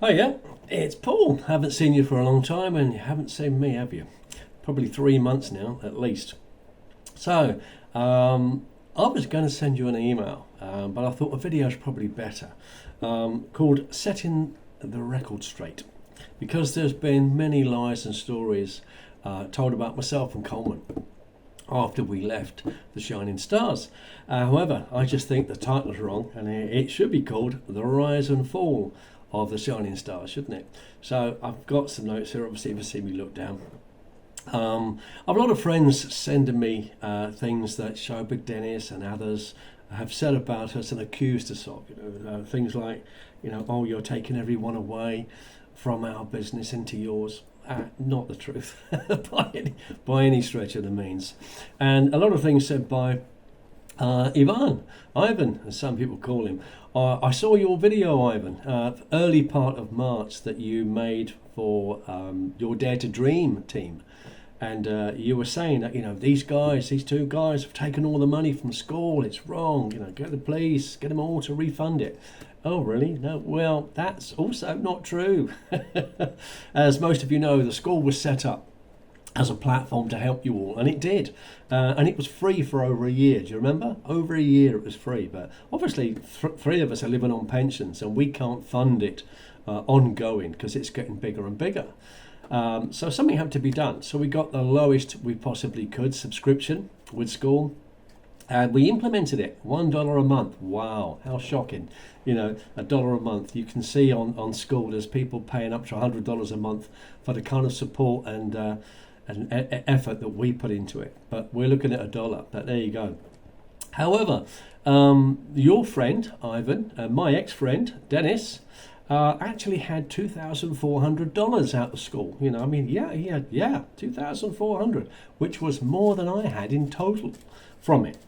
Oh yeah, it's Paul. Haven't seen you for a long time, and you haven't seen me, have you? Probably 3 months now, at least. So, I was going to send you an email, but I thought a video is probably better, called "Setting the Record Straight," because there's been many lies and stories told about myself and Coleman after we left the Shining Stars. However, I just think the title's wrong, and it should be called "The Rise and Fall of the Shining Stars," shouldn't it? So I've got some notes here. Obviously, if you see me look down, I've a lot of friends sending me things that Shoba, Denis, and others have said about us and accused us of. Things like, oh, you're taking everyone away from our business into yours. Not the truth by any stretch of the means. And a lot of things said by Ivan, as some people call him. I saw your video, Ivan, early part of March that you made for your Dare to Dream team. And you were saying that, these two guys have taken all the money from Skool. It's wrong. Get the police, get them all to refund it. Oh, really? No. Well, that's also not true. As most of you know, the Skool was set up as a platform to help you all, and it did. And it was free for over a year. Do you remember? Over a year it was free. But obviously, three of us are living on pensions, and we can't fund it ongoing because it's getting bigger and bigger. So something had to be done. So we got the lowest we possibly could subscription with Skool, and we implemented it. $1 a month. Wow, how shocking! A dollar a month. You can see on Skool there's people paying up to $100 a month for the kind of support and effort that we put into it. But we're looking at $1. But there you go. However, your friend Ivan, my ex-friend Denis, actually had $2,400 out of Skool. He had 2,400, which was more than I had in total from it.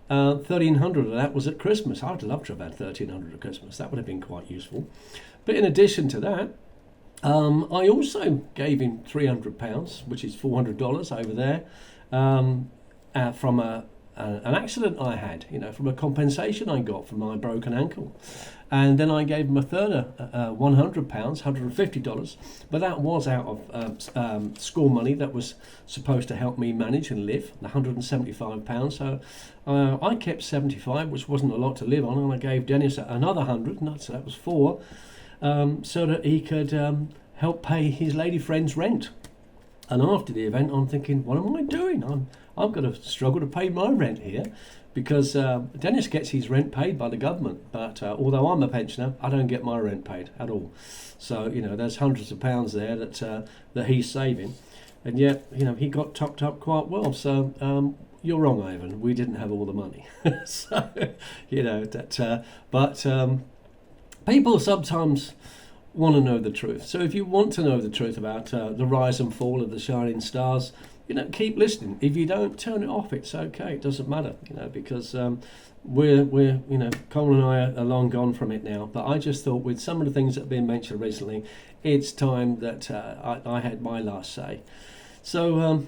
1,300 of that was at Christmas. I'd love to have had 1,300 at Christmas. That would have been quite useful. But in addition to that, I also gave him £300, which is $400 over there, from an accident I had, from a compensation I got for my broken ankle. And then I gave him a further £100, $150, but that was out of school money that was supposed to help me manage and live, the £175. So I kept 75, which wasn't a lot to live on, and I gave Denis another 100, so that was four, so that he could help pay his lady friend's rent. And after the event, I'm thinking, what am I doing? I'm going to struggle to pay my rent here, because Denis gets his rent paid by the government, but although I'm a pensioner, I don't get my rent paid at all. So there's hundreds of pounds there that he's saving, and yet he got topped up quite well. So you're wrong, Ivan. We didn't have all the money. So but people sometimes want to know the truth. So if you want to know the truth about the rise and fall of the Shining Stars, keep listening. If you don't, turn it off. It's okay. It doesn't matter, because we're Colin and I are long gone from it now. But I just thought, with some of the things that have been mentioned recently, it's time that I had my last say. So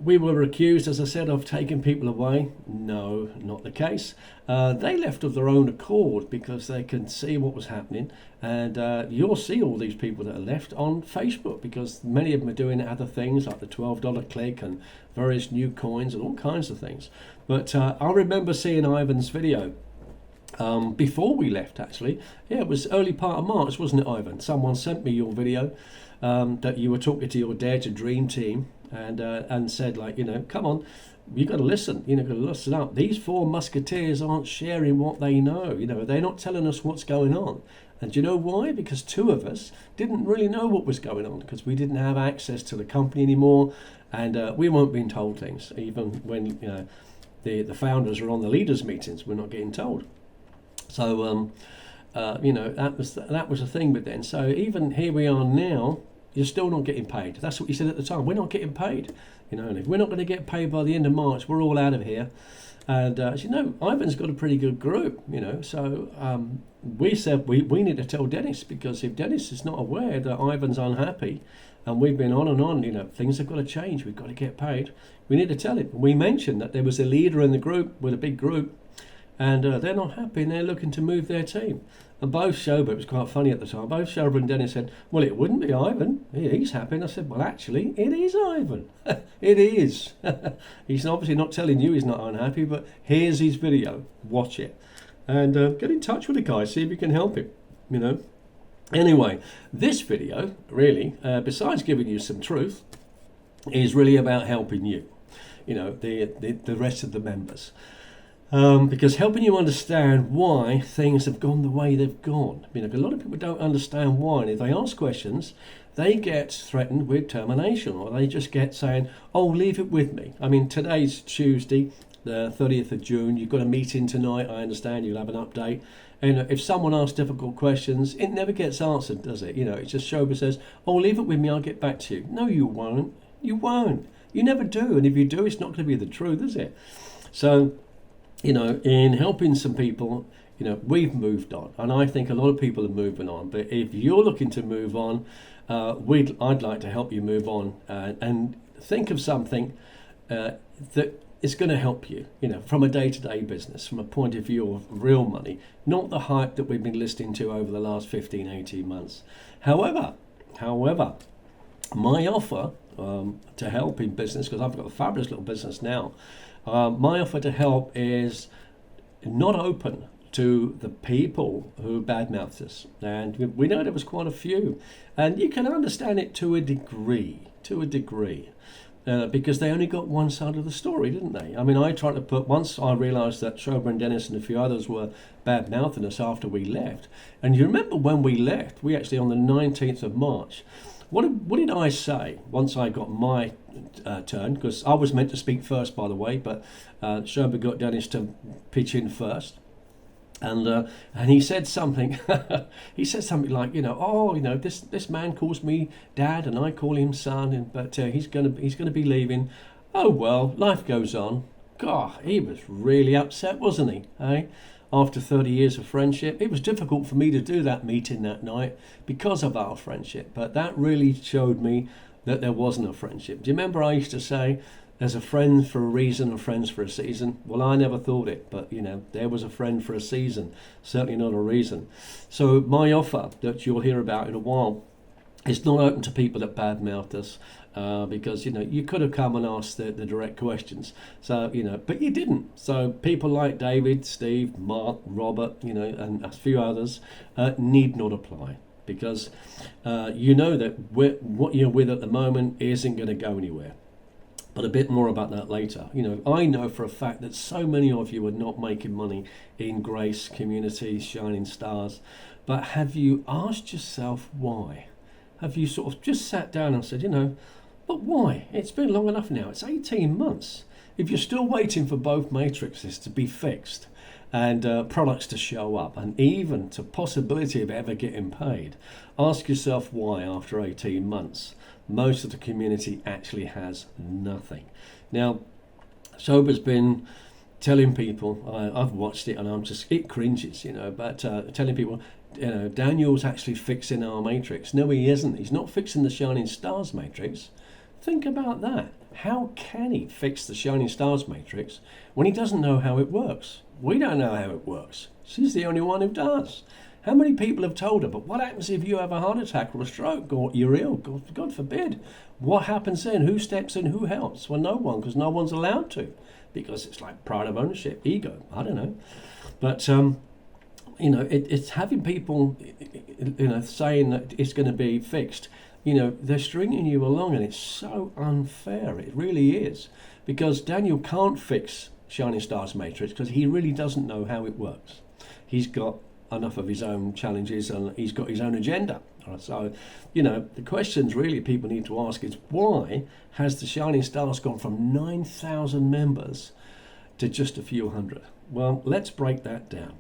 we were accused, as I said, of taking people away. No, not the case. They left of their own accord because they can see what was happening. And you'll see all these people that are left on Facebook, because many of them are doing other things like the $12 click and various new coins and all kinds of things. But I remember seeing Ivan's video before we left, actually. Yeah, it was early part of March, wasn't it, Ivan? Someone sent me your video that you were talking to your Dare to Dream team, and said, come on, you got to listen. Got to listen up. These four musketeers aren't sharing what they know. They're not telling us what's going on. And do you know why? Because two of us didn't really know what was going on, because we didn't have access to the company anymore, and we weren't being told things. Even when the founders are on the leaders' meetings, we're not getting told. So that was a thing. But then, so even here we are now, you're still not getting paid. That's what you said at the time. We're not getting paid. And if we're not going to get paid by the end of March, we're all out of here. And Ivan's got a pretty good group. So we said we need to tell Denis, because if Denis is not aware that Ivan's unhappy, and we've been on and on, things have got to change. We've got to get paid. We need to tell him. We mentioned that there was a leader in the group with a big group, and they're not happy and they're looking to move their team. And both Shoba, it was quite funny at the time, both Shoba and Denis said, well, it wouldn't be Ivan. He's happy. And I said, well, actually, it is Ivan. It is. He's obviously not telling you he's not unhappy, but here's his video. Watch it. And get in touch with the guy, see if you can help him, you know. Anyway, this video, really, besides giving you some truth, is really about helping you, you know, the rest of the members. Because helping you understand why things have gone the way they've gone. You know, a lot of people don't understand why. And if they ask questions, they get threatened with termination, or they just get saying, oh, leave it with me. I mean, today's Tuesday, the 30th of June. You've got a meeting tonight. I understand you'll have an update. And if someone asks difficult questions, it never gets answered, does it? You know, it's just Shoba says, oh, leave it with me, I'll get back to you. No, you won't. You won't. You never do. And if you do, it's not going to be the truth, is it? So, you know, in helping some people, you know, we've moved on, and I think a lot of people are moving on. But if you're looking to move on, I'd like to help you move on and think of something that is going to help you, you know, from a day-to-day business, from a point of view of real money, not the hype that we've been listening to over the last 15, 18 months. However, my offer to help in business, because I've got a fabulous little business now, my offer to help is not open to the people who badmouthed us. And we know there was quite a few. And you can understand it to a degree. Because they only got one side of the story, didn't they? I mean, I tried to put, once I realised that Shoba and Denis and a few others were bad-mouthing us after we left. And you remember when we left, we actually, on the 19th of March, what did I say once I got my turn? Because I was meant to speak first, by the way, but Shoba got Denis to pitch in first. And he said something. He said something like, you know, oh, you know, this man calls me dad and I call him son, but he's gonna be leaving. Oh well, life goes on. God, he was really upset, wasn't he? Eh? After 30 years of friendship, it was difficult for me to do that meeting that night because of our friendship. But that really showed me that there wasn't a friendship. Do you remember I used to say, there's a friend for a reason and friends for a season? Well, I never thought it, but, you know, there was a friend for a season, certainly not a reason. So my offer that you'll hear about in a while is not open to people that badmouthed us, because, you know, you could have come and asked the direct questions. So, you know, but you didn't. So people like David, Steve, Mark, Robert, you know, and a few others need not apply. Because you know that what you're with at the moment isn't going to go anywhere. But a bit more about that later. You know, I know for a fact that so many of you are not making money in Grace, Community, Shining Stars. But have you asked yourself why? Have you sort of just sat down and said, you know, but why? It's been long enough now. It's 18 months. If you're still waiting for both matrices to be fixed and products to show up and even to possibility of ever getting paid, ask yourself why after 18 months. Most of the community actually has nothing. Now, Shoba's been telling people, I've watched it and it cringes, you know, but telling people, you know, Daniel's actually fixing our matrix. No, he isn't. He's not fixing the Shining Stars matrix. Think about that. How can he fix the Shining Stars matrix when he doesn't know how it works? We don't know how it works. She's the only one who does. How many people have told her, but what happens if you have a heart attack or a stroke or you're ill? God forbid. What happens then? Who steps in? Who helps? Well, no one, because no one's allowed to, because it's like pride of ownership, ego. I don't know. But, you know, it's having people, you know, saying that it's going to be fixed. You know, they're stringing you along, and it's so unfair. It really is. Because Daniel can't fix Shining Stars Matrix because he really doesn't know how it works. He's got enough of his own challenges and he's got his own agenda. So, you know, the questions really people need to ask is, why has the Shining Stars gone from 9,000 members to just a few hundred? Well, let's break that down.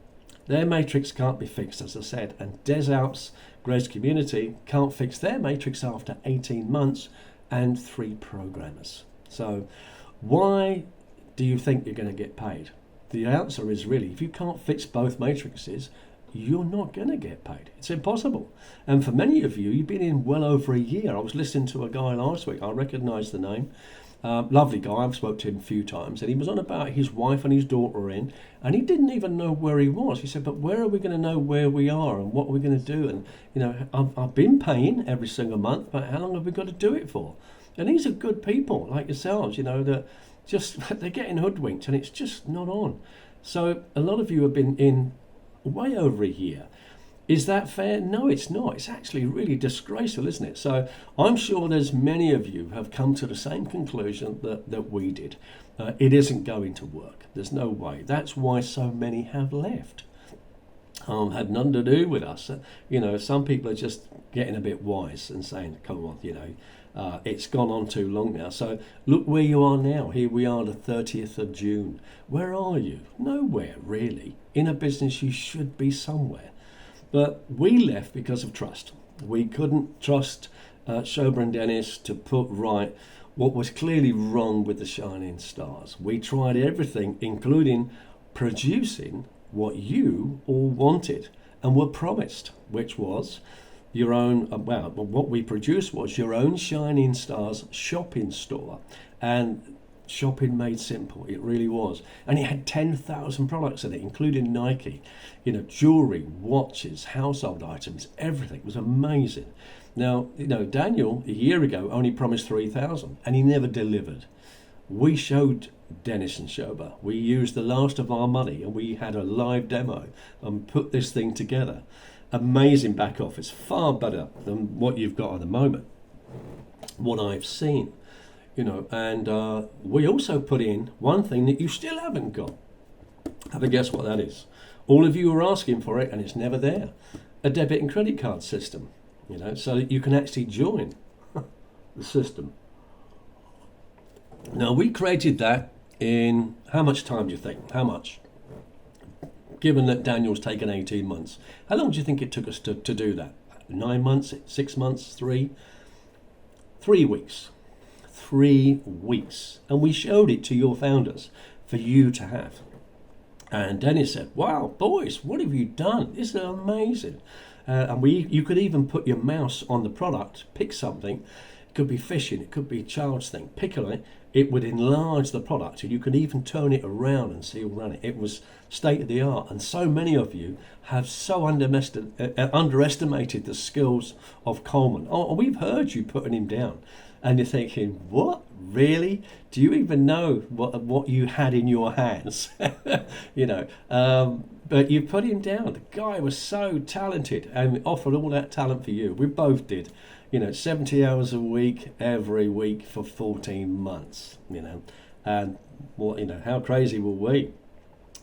Their matrix can't be fixed, as I said, and Des Alps Grace Community can't fix their matrix after 18 months and 3 programmers. So why do you think you're going to get paid? The answer is really, if you can't fix both matrices, you're not going to get paid. It's impossible. And for many of you, you've been in well over a year. I was listening to a guy last week. I recognise the name. Lovely guy. I've spoken to him a few times, and he was on about his wife and his daughter are in, and he didn't even know where he was. He said, "But where are we going to know where we are and what are we going to do?" And I've been paying every single month, but how long have we got to do it for? And these are good people like yourselves, that just they're getting hoodwinked, and it's just not on. So a lot of you have been in way over a year. Is that fair? No, it's not. It's actually really disgraceful, isn't it? So I'm sure there's many of you have come to the same conclusion that we did. It isn't going to work. There's no way. That's why so many have left. Had nothing to do with us. Some people are just getting a bit wise and saying, come on, it's gone on too long now. So look where you are now. Here we are, the 30th of June. Where are you? Nowhere, really. In a business, you should be somewhere. But we left because of trust. We couldn't trust Shoba and Denis to put right what was clearly wrong with the Shining Stars. We tried everything, including producing what you all wanted and were promised, which was your own, what we produced was your own Shining Stars shopping store. And shopping made simple, it really was. And it had 10,000 products in it, including Nike, jewelry, watches, household items, everything. It was amazing. Now, Daniel, a year ago, only promised 3,000 and he never delivered. We showed Denis and Shoba. We used the last of our money and we had a live demo and put this thing together. Amazing back office, far better than what you've got at the moment, what I've seen. And we also put in one thing that you still haven't got. Have a guess what that is. All of you are asking for it and it's never there. A debit and credit card system, so that you can actually join the system. Now, we created that in how much time do you think? How much? Given that Daniel's taken 18 months. How long do you think it took us to do that? 9 months? 6 months? 3? 3 weeks. 3 weeks. And we showed it to your founders for you to have. And Denis said, wow, boys, what have you done? This is amazing. And you could even put your mouse on the product, pick something. It could be fishing, it could be a child's thing. Pick it, it would enlarge the product and you could even turn it around and see all around it. It was state of the art. And so many of you have so underestimated the skills of Coleman. Oh, we've heard you putting him down. And you're thinking, what? Really? Do you even know what you had in your hands? But you put him down. The guy was so talented and offered all that talent for you. We both did. 70 hours a week, every week for 14 months, and how crazy were we?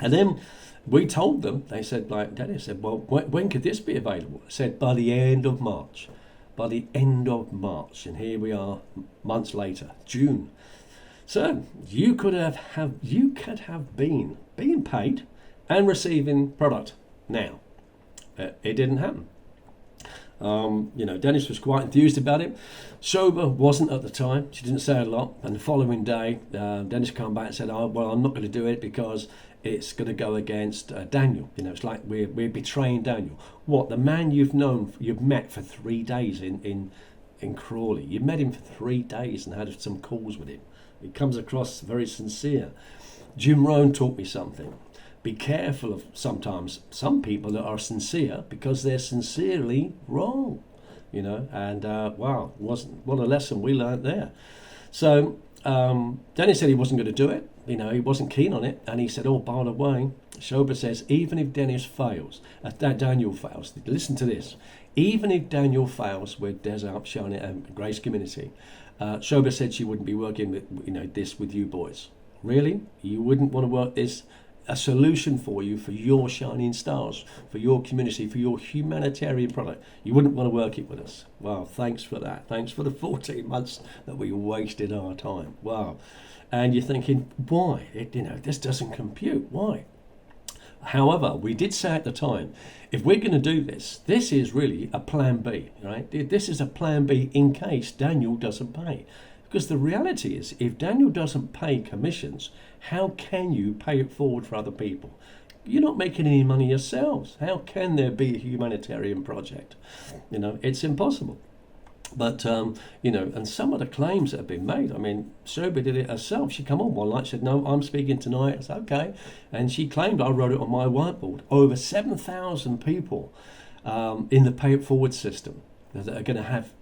And then we told them, they said, like Denis said, well, when could this be available? I said, by the end of March. By the end of March, and here we are months later, June. So you could have been being paid and receiving product now. It didn't happen. Denis was quite enthused about it. Shoba wasn't at the time. She didn't say a lot. And the following day, Denis came back and said, "Oh, well, I'm not going to do it because it's going to go against Daniel. It's like we're betraying Daniel. What, the man you've met for 3 days in Crawley. You met him for 3 days and had some calls with him. He comes across very sincere. Jim Rohn taught me something. Be careful of sometimes some people that are sincere because they're sincerely wrong, and wow, what a lesson we learnt there. So Denis said he wasn't going to do it, he wasn't keen on it, and he said, oh, by the way, Shoba says, even if Denis fails, Daniel fails, listen to this, even if Daniel fails with Desert Shining and Grace Community, Shoba said she wouldn't be working with, this with you boys. Really? You wouldn't want to work this? A solution for you, for your Shining Stars, for your community, for your humanitarian product. You wouldn't want to work it with us. Wow, thanks for that. Thanks for the 14 months that we wasted our time. Wow. And you're thinking, why? This doesn't compute. Why? However, we did say at the time, if we're going to do this, this is really a plan B, right? This is a plan B in case Daniel doesn't pay. Because the reality is, if Daniel doesn't pay commissions, how can you pay it forward for other people? You're not making any money yourselves. How can there be a humanitarian project? It's impossible. But and some of the claims that have been made. I mean, Shoba did it herself. She come on one night, said, "No, I'm speaking tonight." I said, "Okay," and she claimed I wrote it on my whiteboard. Over 7,000 people in the pay it forward system that are going to have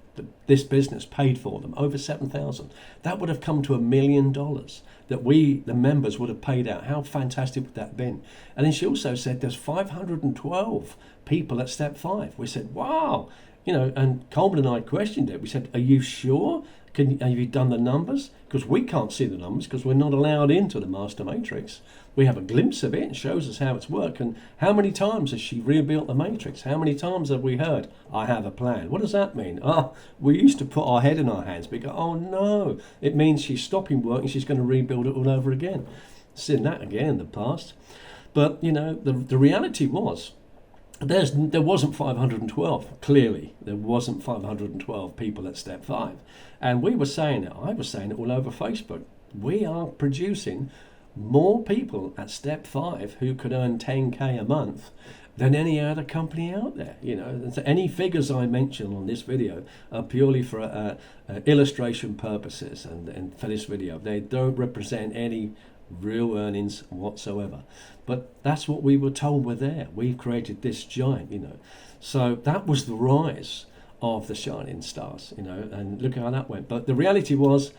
this business paid for them. Over 7,000. That would have come to $1 million that we, the members, would have paid out. How fantastic would that have been? And then she also said there's 512 people at step 5. We said, wow. And Coleman and I questioned it. We said, are you sure? Have you done the numbers? Because we can't see the numbers because we're not allowed into the master matrix. We have a glimpse of it and shows us how it's worked. And how many times has she rebuilt the matrix? How many times have we heard, I have a plan? What does that mean? We used to put our head in our hands. We go, oh no, it means she's stopping work and she's going to rebuild it all over again. Seen that again in the past. But, the reality was, there wasn't 512. Clearly, there wasn't 512 people at step 5, and we were saying it. I was saying it all over Facebook. We are producing more people at step 5 who could earn 10k a month than any other company out there. So any figures I mention on this video are purely for illustration purposes, and for this video, they don't represent any real earnings whatsoever. But that's what we were told were there. We've created this giant, So that was the rise of the shining stars, and look how that went. But the reality was,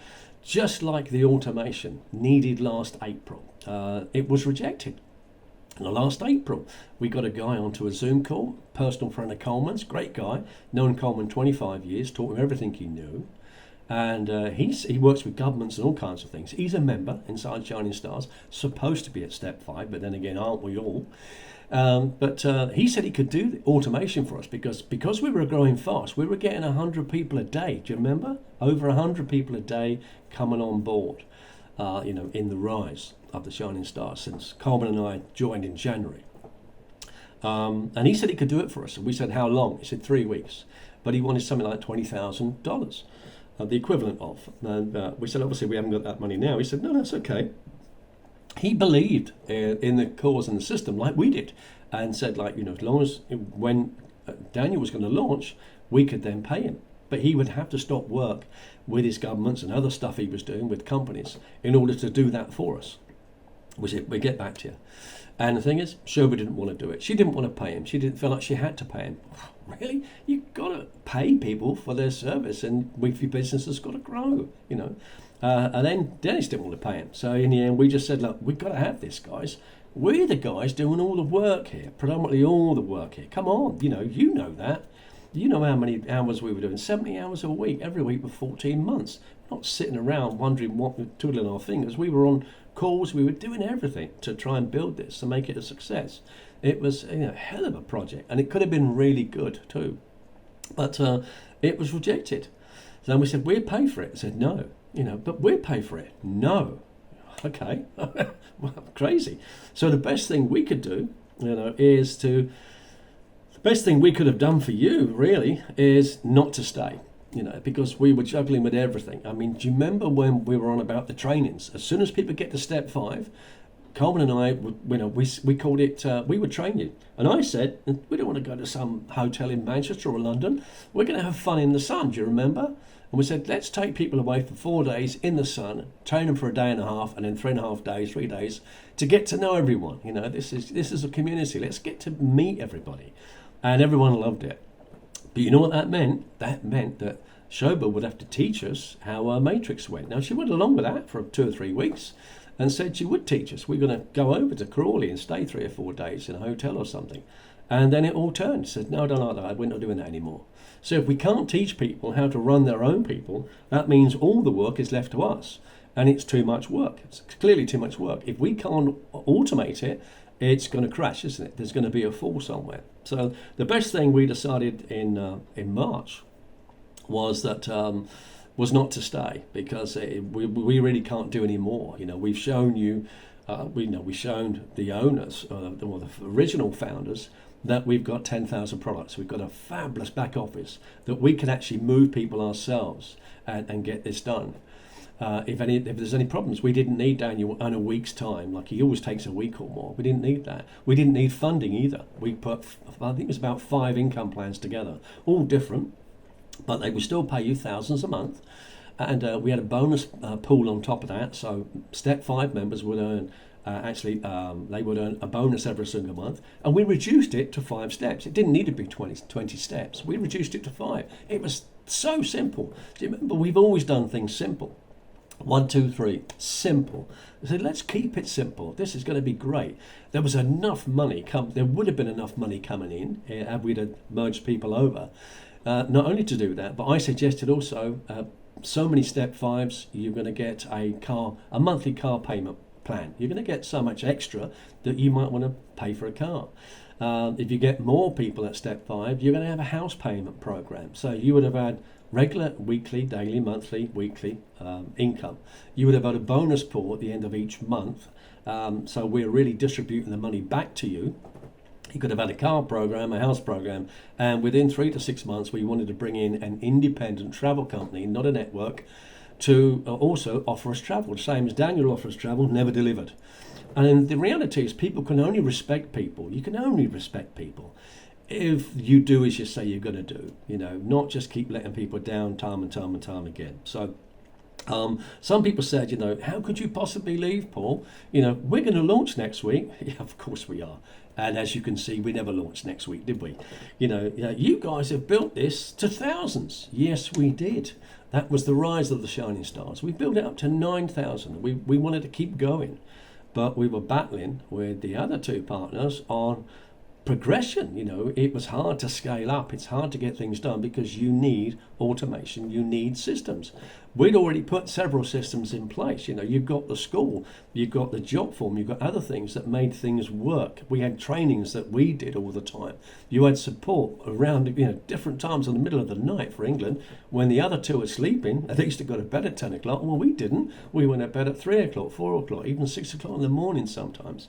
just like the automation needed last April, it was rejected. And last April, we got a guy onto a Zoom call, personal friend of Coleman's, great guy, known Coleman 25 years, taught him everything he knew. And he works with governments and all kinds of things. He's a member inside Shining Stars, supposed to be at step 5, but then again, aren't we all? But he said he could do the automation for us because we were growing fast. We were getting 100 people a day. Do you remember? Over 100 people a day coming on board, in the rise of the Shining Stars since Coleman and I joined in January. And he said he could do it for us. And we said, how long? He said 3 weeks. But he wanted something like $20,000. The equivalent of. And we said, obviously, we haven't got that money now. He said, no, that's okay. He believed in the cause and the system like we did, and said, as long as when Daniel was going to launch, we could then pay him. But he would have to stop work with his governments and other stuff he was doing with companies in order to do that for us. We said, we'll get back to you. And the thing is, Shoba didn't want to do it. She didn't want to pay him. She didn't feel like she had to pay him. Really? You've got to pay people for their service, and your business has got to grow, And then Denis didn't want to pay him. So in the end, we just said, look, we've got to have this, guys. We're the guys doing all the work here, predominantly all the work here. Come on, you know that. You know how many hours we were doing, 70 hours a week, every week for 14 months. Not sitting around wondering what we're twiddling our fingers. We were on calls, we were doing everything to try and build this and make it a success. It was a hell of a project, and it could have been really good too. But it was rejected. So then we said, we'll pay for it. I said, no, but we'll pay for it. No. Okay. Well, crazy. So the best thing we could do, the best thing we could have done for you, really, is not to stay. Because we were juggling with everything. I mean, do you remember when we were on about the trainings? As soon as people get to step 5, Coleman and I, we called it, we would train you. And I said, we don't want to go to some hotel in Manchester or London. We're going to have fun in the sun, do you remember? And we said, let's take people away for 4 days in the sun, train them for a day and a half, and then 3.5 days, 3 days, to get to know everyone. This is a community. Let's get to meet everybody. And everyone loved it. But you know what that meant? That meant that Shoba would have to teach us how our matrix went. Now, she went along with that for 2 or 3 weeks and said she would teach us. We're going to go over to Crawley and stay 3 or 4 days in a hotel or something. And then it all turned. She said, no, I don't like that. We're not doing that anymore. So if we can't teach people how to run their own people, that means all the work is left to us. And it's too much work. It's clearly too much work. If we can't automate it, it's going to crash, isn't it? There's going to be a fall somewhere. So the best thing we decided in March was that was not to stay, because we really can't do any more. We've shown you, we've shown the owners, the original founders, that we've got 10,000 products. We've got a fabulous back office that we can actually move people ourselves and get this done. If there's any problems, we didn't need Daniel in a week's time, like he always takes a week or more. We didn't need that. We didn't need funding either. We put, I think it was about 5 income plans together, all different. but they would still pay you thousands a month. And we had a bonus pool on top of that. So Step 5 members would earn, they would earn a bonus every single month. And we reduced it to 5 steps. It didn't need to be 20 steps. We reduced it to 5. It was so simple. Do you remember, we've always done things simple. 1, 2, 3, simple. I said, let's keep it simple. This is going to be great. There was enough money there would have been enough money coming in had we merged people over. Not only to do that, but I suggested also so many Step 5s, you're going to get a monthly car payment plan. You're going to get so much extra that you might want to pay for a car. If you get more people at Step 5, you're going to have a house payment program. So you would have had regular weekly, daily, monthly, weekly income. You would have had a bonus pool at the end of each month. So we're really distributing the money back to you. You could have had a car program, a house program, and within 3 to 6 months, we wanted to bring in an independent travel company, not a network, to also offer us travel. The same as Daniel offers travel, never delivered. And the reality is, people can only respect people. You can only respect people if you do as you say you're going to do. Not just keep letting people down time and time and time again. So. Some people said, how could you possibly leave, Paul? We're going to launch next week. Yeah, of course we are. And as you can see, we never launched next week, did we? You guys have built this to thousands. Yes, we did. That was the rise of the Shining Stars. We built it up to 9,000. We wanted to keep going, but we were battling with the other 2 partners on progression. It was hard to scale up. It's hard to get things done because you need automation, you need systems. We'd already put several systems in place. You've got the Skool, you've got the job form, you've got other things that made things work. We had trainings that we did all the time. You had support around different times in the middle of the night for England when the other 2 are sleeping. They used to go to bed at 10 o'clock. Well, we didn't. We went to bed at 3 o'clock, 4 o'clock, even 6 o'clock in the morning sometimes.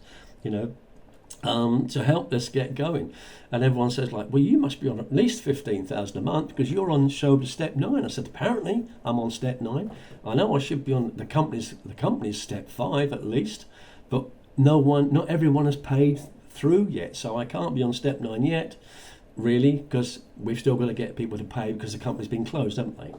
To help us get going. And everyone says, well, you must be on at least 15,000 a month because you're on Shoba Step 9. I said, apparently I'm on Step 9. I know I should be on the company's Step 5 at least, but not everyone has paid through yet. So I can't be on Step 9 yet, really, because we've still got to get people to pay because the company's been closed, haven't they?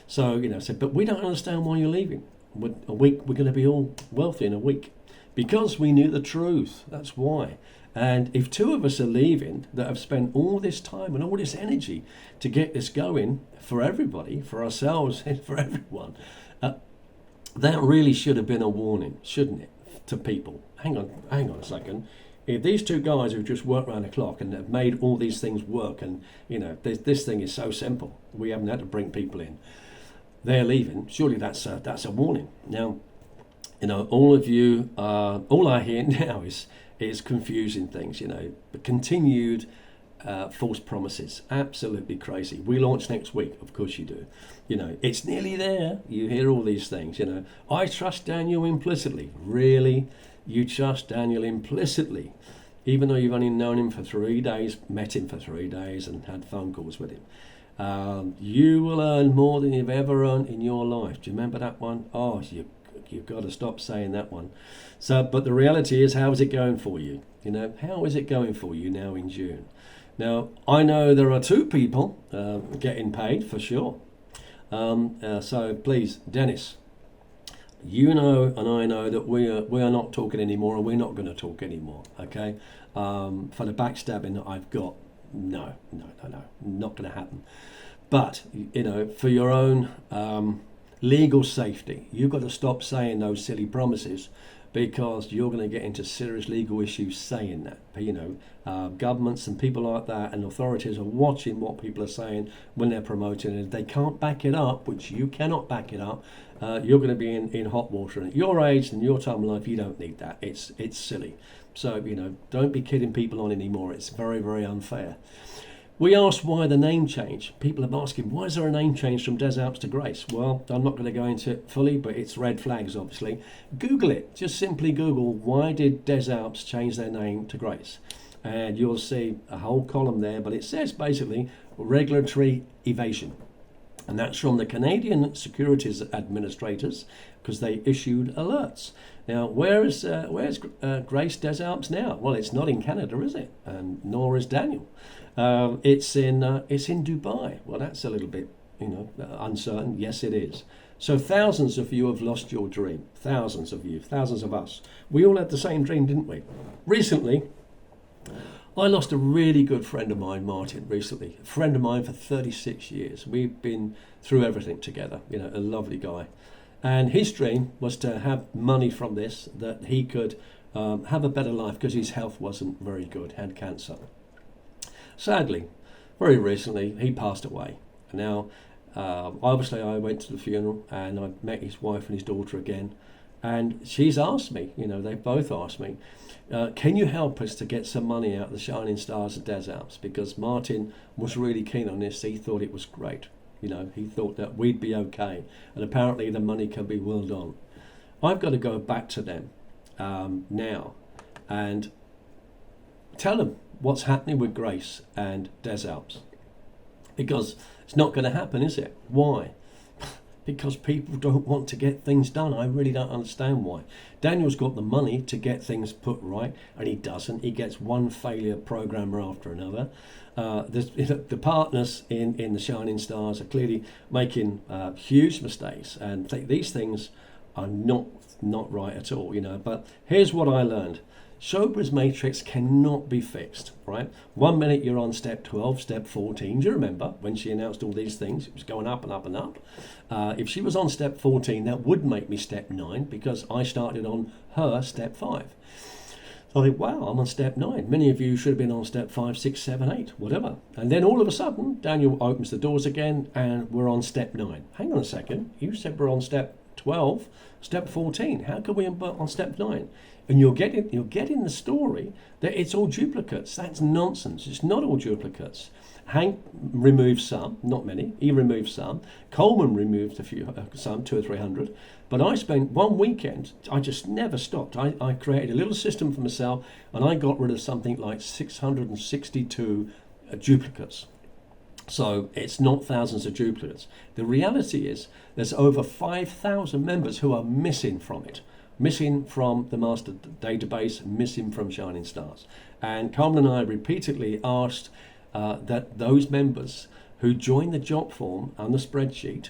So, I said, but we don't understand why you're leaving. We're going to be all wealthy in a week. Because we knew the truth, that's why. And if 2 of us are leaving that have spent all this time and all this energy to get this going for everybody, for ourselves and for everyone, that really should have been a warning, shouldn't it, to people? Hang on a second. If these 2 guys who just worked around the clock and have made all these things work, and this thing is so simple, we haven't had to bring people in, they're leaving, surely that's a warning. Now, all of you, all I hear now is confusing things, but continued false promises, absolutely crazy. We launch next week, of course you do. It's nearly there. You hear all these things, I trust Daniel implicitly. Really? You trust Daniel implicitly, even though you've only known him for 3 days, met him for 3 days and had phone calls with him. You will earn more than you've ever earned in your life. Do you remember that one? Oh, you've got to stop saying that one. So, but the reality is, how is it going for you? How is it going for you now in June? Now, I know there are 2 people getting paid for sure. So please, Denis, and I know that we are not talking anymore, and we're not going to talk anymore. Okay, for the backstabbing that I've got, no, not going to happen. But for your own legal safety, you've got to stop saying those silly promises, because you're going to get into serious legal issues saying that. Governments and people like that and authorities are watching what people are saying when they're promoting, and if they can't back it up, which you cannot back it up, you're going to be in hot water. And at your age and your time in life, you don't need that. It's silly. So don't be kidding people on anymore. It's very, very unfair. We asked why the name change. People are asking, why is there a name change from Des Alps to Grace? Well, I'm not going to go into it fully, but it's red flags, obviously. Google it. Just simply Google, why did Des Alps change their name to Grace? And you'll see a whole column there, but it says basically regulatory evasion. And that's from the Canadian Securities Administrators, because they issued alerts. Now, where's Grace Des Alps now? Well, it's not in Canada, is it? And nor is Daniel. It's in Dubai. well, that's a little bit, uncertain. Yes, it is. So thousands of you have lost your dream. Thousands of you, thousands of us. We all had the same dream, didn't we? Recently, I lost a really good friend of mine, Martin, recently. A friend of mine for 36 years. We've been through everything together, a lovely guy. And his dream was to have money from this, that he could have a better life because his health wasn't very good, had cancer. Sadly, very recently, he passed away. Now, obviously, I went to the funeral and I met his wife and his daughter again. And she's asked me, they both asked me, can you help us to get some money out of the Shining Stars of Des Alps? Because Martin was really keen on this. He thought it was great. He thought that we'd be okay. And apparently the money can be willed on. I've got to go back to them now and tell them what's happening with Grace and Des Alps. Because it's not going to happen, is it? Why? Because people don't want to get things done. I really don't understand why. Daniel's got the money to get things put right, and he doesn't. He gets one failure programmer after another. The partners in the Shining Stars are clearly making huge mistakes, and these things are not right at all. But here's what I learned. Shoba's matrix cannot be fixed, right? 1 minute you're on step 12, step 14. Do you remember when she announced all these things? It was going up and up and up. If she was on step 14, that would make me step 9 because I started on her step 5. So I think, wow, I'm on step 9. Many of you should have been on step 5, 6, 7, 8, whatever. And then all of a sudden, Daniel opens the doors again and we're on step 9. Hang on a second. You said we're on step 12, step 14. How can we be on step 9? And you're getting the story that it's all duplicates. That's nonsense. It's not all duplicates. Hank removed some, not many. He removed some. Coleman removed a few, some 200 or 300. But I spent one weekend. I just never stopped. I created a little system for myself, and I got rid of something like 662 duplicates. So it's not thousands of duplicates. The reality is there's over 5,000 members who are missing from it. Missing from the master database, missing from Shining Stars. And Coleman and I repeatedly asked that those members who join the job form and the spreadsheet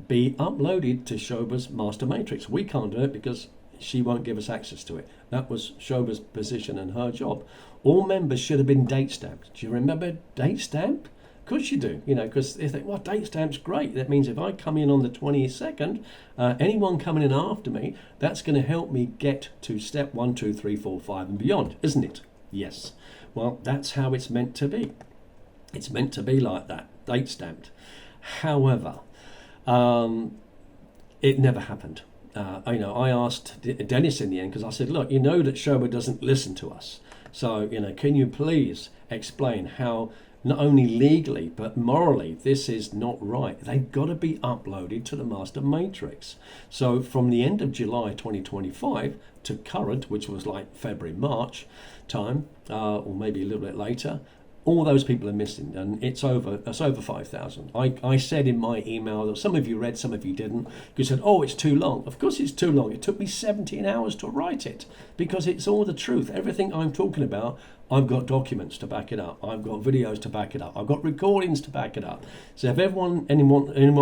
be uploaded to Shoba's master matrix. We can't do it because she won't give us access to it. That was Shoba's position and her job. All members should have been date stamped. Do you remember date stamp? Of course you do, because they think, well, date stamp's great. That means if I come in on the 22nd, anyone coming in after me, that's going to help me get to step 1, 2, 3, 4, 5 and beyond, isn't it? Yes. Well, that's how it's meant to be. It's meant to be like that, date stamped. However, it never happened. I asked Denis in the end because I said, look, that Shoba doesn't listen to us. So, can you please explain how not only legally, but morally, this is not right. They've got to be uploaded to the master matrix. So from the end of July 2025 to current, which was like February, March time, or maybe a little bit later, all those people are missing, and it's over 5,000. I said in my email that some of you read, some of you didn't, because you said, oh, it's too long. Of course it's too long. It took me 17 hours to write it because it's all the truth. Everything I'm talking about, I've got documents to back it up. I've got videos to back it up. I've got recordings to back it up. So if anyone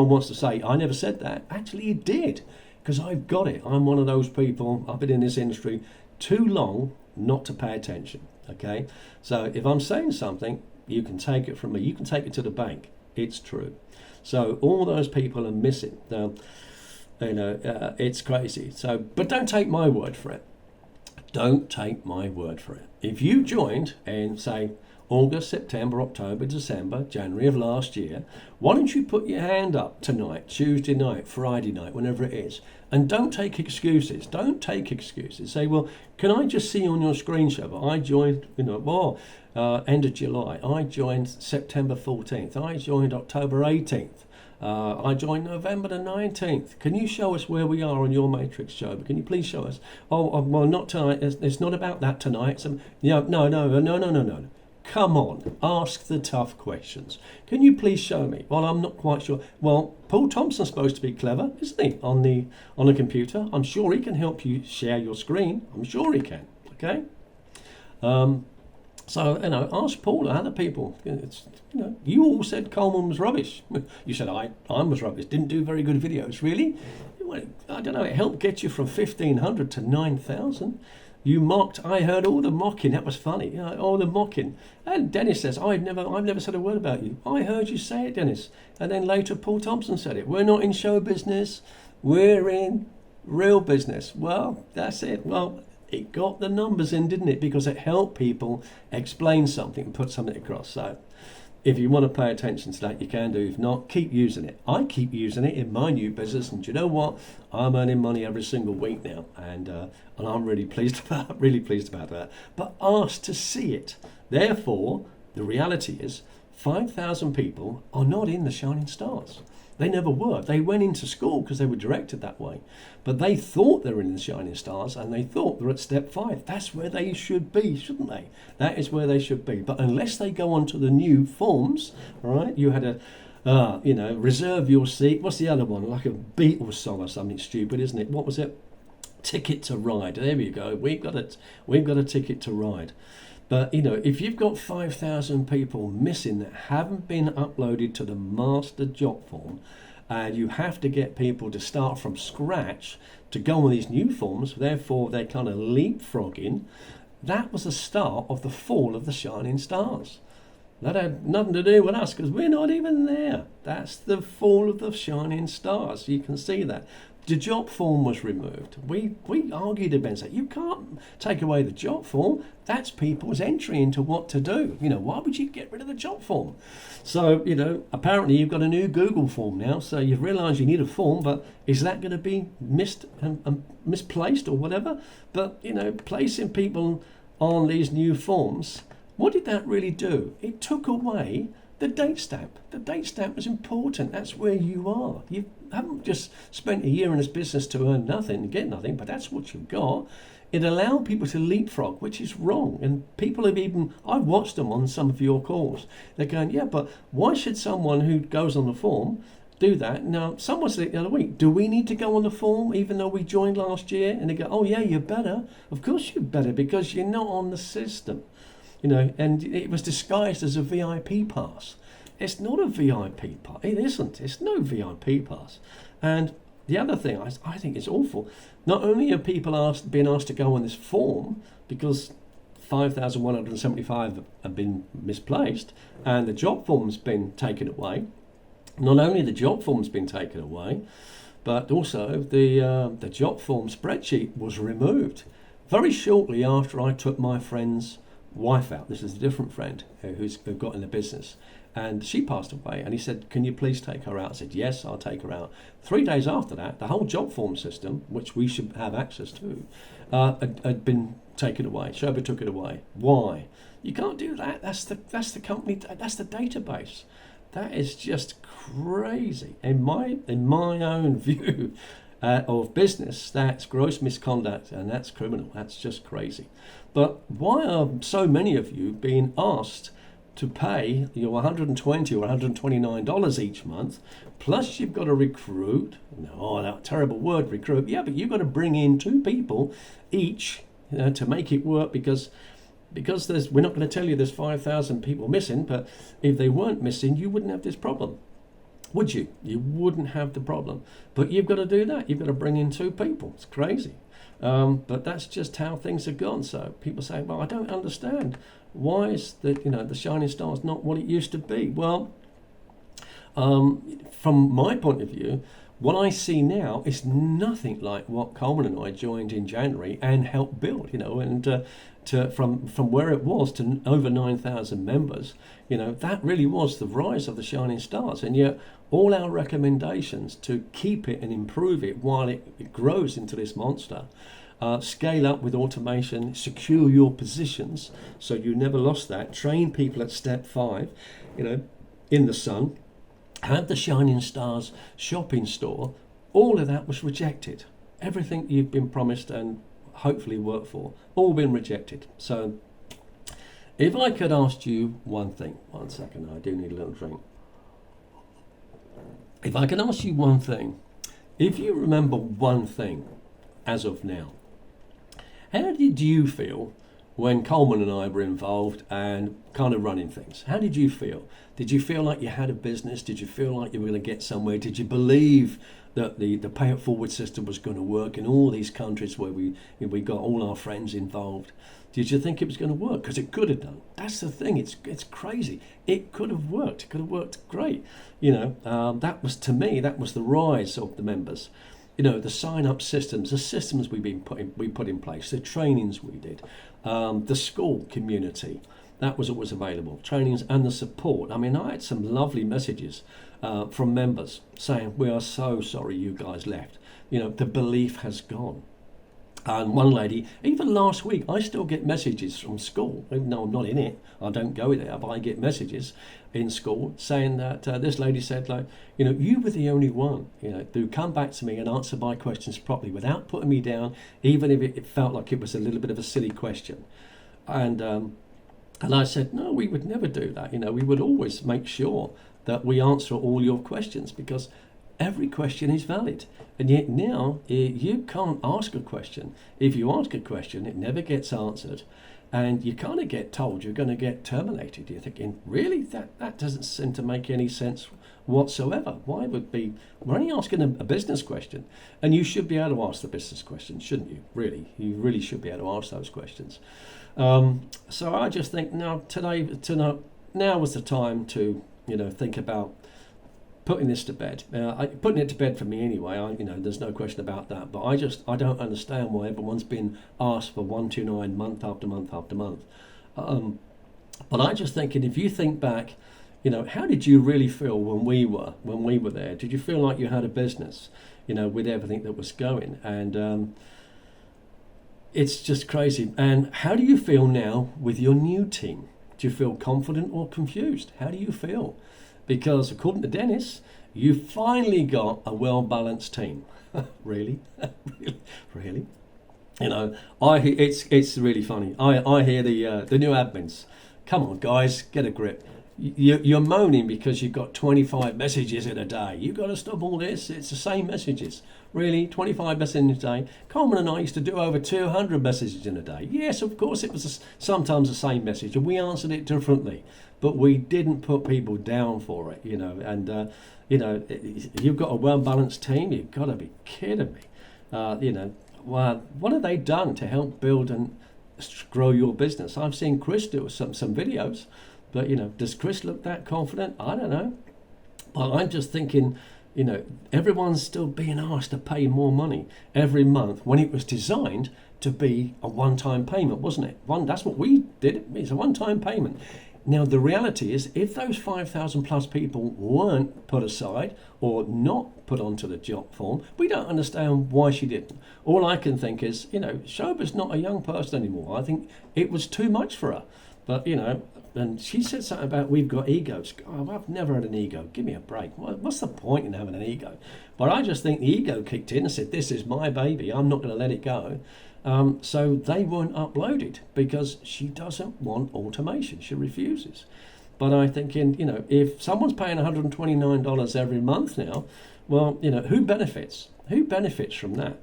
wants to say, I never said that, actually you did, because I've got it. I'm one of those people, I've been in this industry too long not to pay attention. Okay, so if I'm saying something, you can take it from me. You can take it to the bank. It's true. So all those people are missing. Now, it's crazy. So, but don't take my word for it. Don't take my word for it. If you joined in, say, August, September, October, December, January of last year, why don't you put your hand up tonight, Tuesday night, Friday night, whenever it is, and don't take excuses. Don't take excuses. Say, well, can I just see on your screen, Shoba? I joined, end of July. I joined September 14th. I joined October 18th. I joined November the 19th. Can you show us where we are on your matrix, Shoba? Can you please show us? Oh, well, not tonight. It's not about that tonight. No. Come on, ask the tough questions. Can you please show me? Well, I'm not quite sure. Well, Paul Thompson's supposed to be clever, isn't he? On a computer, I'm sure he can help you share your screen. I'm sure he can. Okay. So, ask Paul and other people. You all said Coleman was rubbish. You said I was rubbish. Didn't do very good videos. Really? Well, I don't know. It helped get you from 1,500 to 9,000. You mocked. I heard all the mocking. That was funny. All the mocking. And Dennis says, I've never said a word about you. I heard you say it, Dennis. And then later, Paul Thompson said it. We're not in show business. We're in real business. Well, that's it. Well, it got the numbers in, didn't it? Because it helped people explain something and put something across. So if you want to pay attention to that, you can do. If not, keep using it. I keep using it in my new business, and do you know what? I'm earning money every single week now, and I'm really pleased about that. But asked to see it. Therefore, the reality is 5,000 people are not in the Shining Stars. They never were. They went into school because they were directed that way. But they thought they were in the Shining Stars, and they thought they're at step 5. That's where they should be, shouldn't they? That is where they should be. But unless they go on to the new forms, all right, you had a, reserve your seat. What's the other one? Like a Beatles song or something stupid, isn't it? What was it? Ticket to Ride. There we go. We've got a ticket to ride. But, if you've got 5,000 people missing that haven't been uploaded to the master job form, and you have to get people to start from scratch to go on these new forms, therefore they're kind of leapfrogging, that was the start of the fall of the Shining Stars. That had nothing to do with us because we're not even there. That's the fall of the Shining Stars. You can see that. The job form was removed. We argued against that. You can't take away the job form. That's people's entry into what to do. Why would you get rid of the job form? So, apparently you've got a new Google form now. So you've realised you need a form, but is that going to be misplaced or whatever? But, placing people on these new forms, what did that really do? It took away the date stamp. The date stamp was important. That's where you are. You haven't just spent a year in this business to earn nothing and get nothing, but that's what you've got. It allowed people to leapfrog, which is wrong. And people I've watched them on some of your calls. They're going, yeah, but why should someone who goes on the form do that? Now, someone said the other week, do we need to go on the form even though we joined last year? And they go, oh yeah, you better. Of course you better, because you're not on the system. And it was disguised as a VIP pass. It's not a VIP pass. It isn't. It's no VIP pass. And the other thing, I think it's awful. Not only are people being asked to go on this form because 5,175 have been misplaced and the job form's been taken away. Not only the job form's been taken away, but also the job form spreadsheet was removed very shortly after I took my friend's wife out. This is a different friend who got in the business, and she passed away, and he said, can you please take her out? I said, yes, I'll take her out. 3 days after that, the whole job form system, which we should have access to, had been taken away. Shoba took it away. Why? You can't do that. That's the company, that's the database. That is just crazy. In my own view of business, that's gross misconduct, and that's criminal. That's just crazy. But why are so many of you being asked to pay your $120 or $129 each month, plus you've got to recruit? Oh, that terrible word, recruit. Yeah, but you've got to bring in 2 people each to make it work, because we're not going to tell you there's 5,000 people missing, but if they weren't missing, you wouldn't have this problem. Would you? You wouldn't have the problem. But you've got to do that. You've got to bring in 2 people. It's crazy. But that's just how things have gone. So people say, well, I don't understand. Why is the Shining Stars not what it used to be? Well, from my point of view, what I see now is nothing like what Coleman and I joined in January and helped build, and from where it was to over 9,000 members, that really was the rise of the Shining Stars. And yet all our recommendations to keep it and improve it while it grows into this monster, scale up with automation, secure your positions so you never lost that, train people at step 5, in the sun, have the Shining Stars shopping store, all of that was rejected. Everything you've been promised and hopefully worked for, all been rejected. So if I could ask you one thing, 1 second, I do need a little drink. If I could ask you one thing, if you remember one thing as of now, how did you feel when Coleman and I were involved and kind of running things. How did you feel? Did you feel like you had a business? Did you feel like you were going to get somewhere? Did you believe that the pay it forward system was going to work in all these countries where we got all our friends involved? Did you think it was going to work? Because it could have done. That's the thing. It's crazy. It could have worked. It could have worked great. That was, to me, that was the rise of the members. The sign-up systems, the systems we put in place, the trainings we did, the school community, that was always available, trainings and the support. I mean, I had some lovely messages from members saying, we are so sorry you guys left. The belief has gone. And one lady, even last week, I still get messages from Skool, even though I'm not in it. I don't go there, but I get messages in Skool saying that this lady said, you were the only one, who come back to me and answer my questions properly without putting me down, even if it felt like it was a little bit of a silly question. And I said, no, we would never do that. We would always make sure that we answer all your questions, because every question is valid. And yet now you can't ask a question. If you ask a question, it never gets answered. And you kind of get told you're going to get terminated. You're thinking, really? That doesn't seem to make any sense whatsoever. We're only asking a business question. And you should be able to ask the business questions, shouldn't you? Really, you really should be able to ask those questions. So I just think now was the time to think about putting this to bed. Putting it to bed for me anyway. There's no question about that. But I don't understand why everyone's been asked for 129 month after month after month. But I just thinking, if you think back, how did you really feel when we were there? Did you feel like you had a business, with everything that was going? And it's just crazy. And how do you feel now with your new team? Do you feel confident or confused? How do you feel? Because according to Denis, you finally got a well-balanced team. Really? Really? It's really funny. I hear the new admins. Come on, guys, get a grip. You're moaning because you've got 25 messages in a day. You've got to stop all this. It's the same messages. Really, 25 messages a day. Coleman and I used to do over 200 messages in a day. Yes, of course, it was sometimes the same message, and we answered it differently. But we didn't put people down for it, and, you've got a well-balanced team. You've got to be kidding me. What have they done to help build and grow your business? I've seen Chris do some videos, but, does Chris look that confident? I don't know. But I'm just thinking, everyone's still being asked to pay more money every month when it was designed to be a one-time payment, wasn't it? That's what we did. It's a one-time payment. Now, the reality is, if those 5,000 plus people weren't put aside or not put onto the job form, we don't understand why she didn't. All I can think is, Shoba's not a young person anymore. I think it was too much for her. But, and she said something about we've got egos. Oh, I've never had an ego. Give me a break. What's the point in having an ego? But I just think the ego kicked in and said, this is my baby. I'm not going to let it go. So they weren't uploaded because she doesn't want automation. She refuses. But I'm thinking, if someone's paying $129 every month now, well, who benefits? Who benefits from that?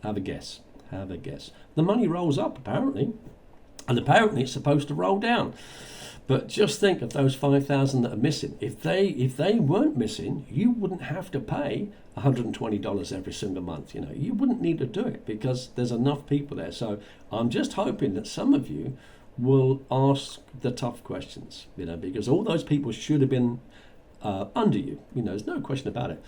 Have a guess. The money rolls up, apparently. And apparently it's supposed to roll down. But just think of those 5,000 that are missing. If they weren't missing, you wouldn't have to pay $120 every single month. You wouldn't need to do it because there's enough people there. So I'm just hoping that some of you will ask the tough questions, because all those people should have been under you. There's no question about it.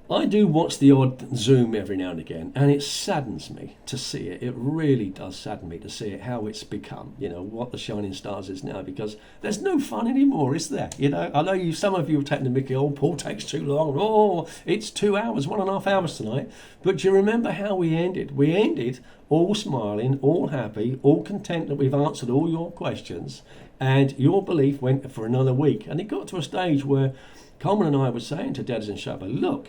I do watch the odd Zoom every now and again, and it saddens me to see it. It really does sadden me to see it, how it's become, what the Shining Stars is now, because there's no fun anymore, is there? I know some of you have taken the mickey, Paul takes too long, it's 2 hours, 1.5 hours tonight. But do you remember how we ended? We ended all smiling, all happy, all content that we've answered all your questions, and your belief went for another week. And it got to a stage where Coleman and I were saying to Denis and Shoba, look,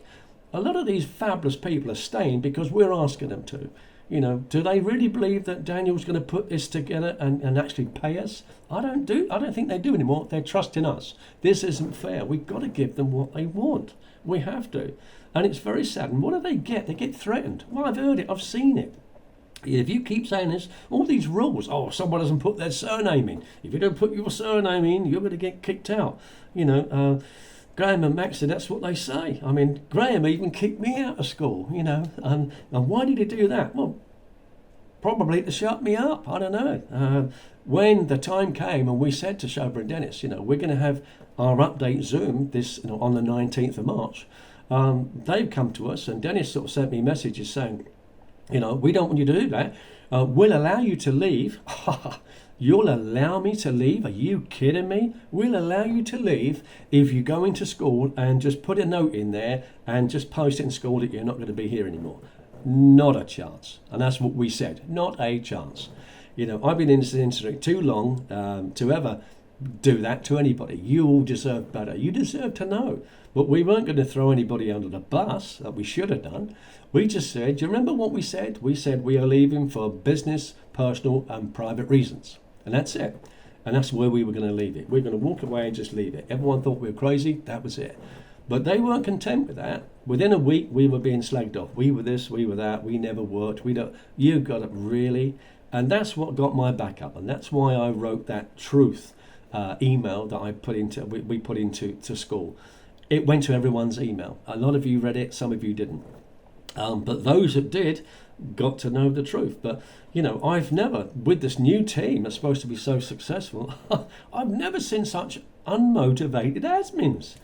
a lot of these fabulous people are staying because we're asking them to. Do they really believe that Daniel's going to put this together and actually pay us? I don't think they do anymore. They're trusting us. This isn't fair. We've got to give them what they want. We have to. And it's very sad. And what do they get? They get threatened. Well, I've heard it. I've seen it. If you keep saying this, all these rules, oh, someone doesn't put their surname in. If you don't put your surname in, you're going to get kicked out. Graham and Max said that's what they say. I mean, Graham even kicked me out of school, and why did he do that? Well, probably to shut me up. I don't know. When the time came and we said to Shoba and Denis, we're going to have our update Zoom this on the 19th of March, they've come to us and Denis sort of sent me messages saying, we don't want you to do that. We'll allow you to leave. You'll allow me to leave? Are you kidding me? We'll allow you to leave if you go into Skool and just put a note in there and just post it in Skool that you're not going to be here anymore. Not a chance. And that's what we said. Not a chance. I've been in this industry too long to ever do that to anybody. You all deserve better. You deserve to know. But we weren't going to throw anybody under the bus that we should have done. We just said, do you remember what we said? We said we are leaving for business, personal and private reasons. And that's it. And that's where we were going to leave it. We were going to walk away and just leave it. Everyone thought we were crazy. That was it. But they weren't content with that. Within a week, we were being slagged off. We were this, we were that. We never worked. You got it really. And that's what got my back up. And that's why I wrote that truth email that we put into Skool. It went to everyone's email. A lot of you read it. Some of you didn't. But those that did got to know the truth. But, I've never, with this new team that's supposed to be so successful, I've never seen such unmotivated admins.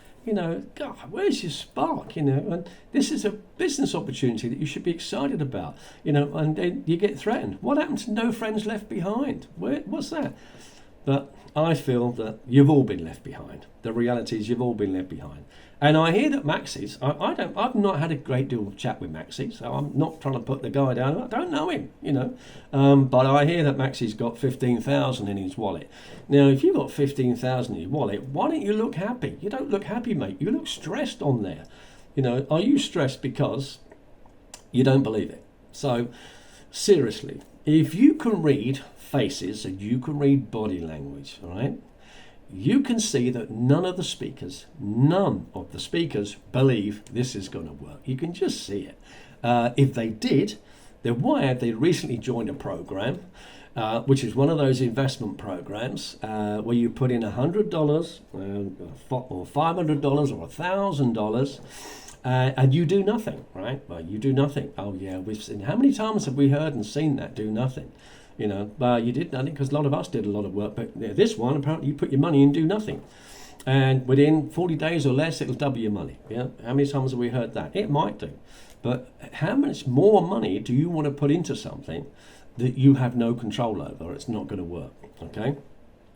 God, where's your spark? And this is a business opportunity that you should be excited about. And then you get threatened. What happened to no friends left behind? What's that? But I feel that you've all been left behind. The reality is you've all been left behind. And I hear that Max's, I've not had a great deal of chat with Maxi, so I'm not trying to put the guy down. I don't know him, but I hear that Maxi's got 15,000 in his wallet. Now, if you've got 15,000 in your wallet, why don't you look happy? You don't look happy, mate. You look stressed on there. Are you stressed because you don't believe it? So, seriously, if you can read faces and you can read body language, all right? You can see that none of the speakers believe this is going to work. You can just see it. If they did, then why had they recently joined a program, which is one of those investment programs where you put in $100 or $500 or $1,000 and you do nothing, right? Well, you do nothing. Oh yeah, we've seen. How many times have we heard and seen that? Do nothing. You did nothing because a lot of us did a lot of work, but this one, apparently you put your money in and do nothing. And within 40 days or less, it'll double your money. Yeah. How many times have we heard that? It might do. But how much more money do you want to put into something that you have no control over? It's not going to work. Okay.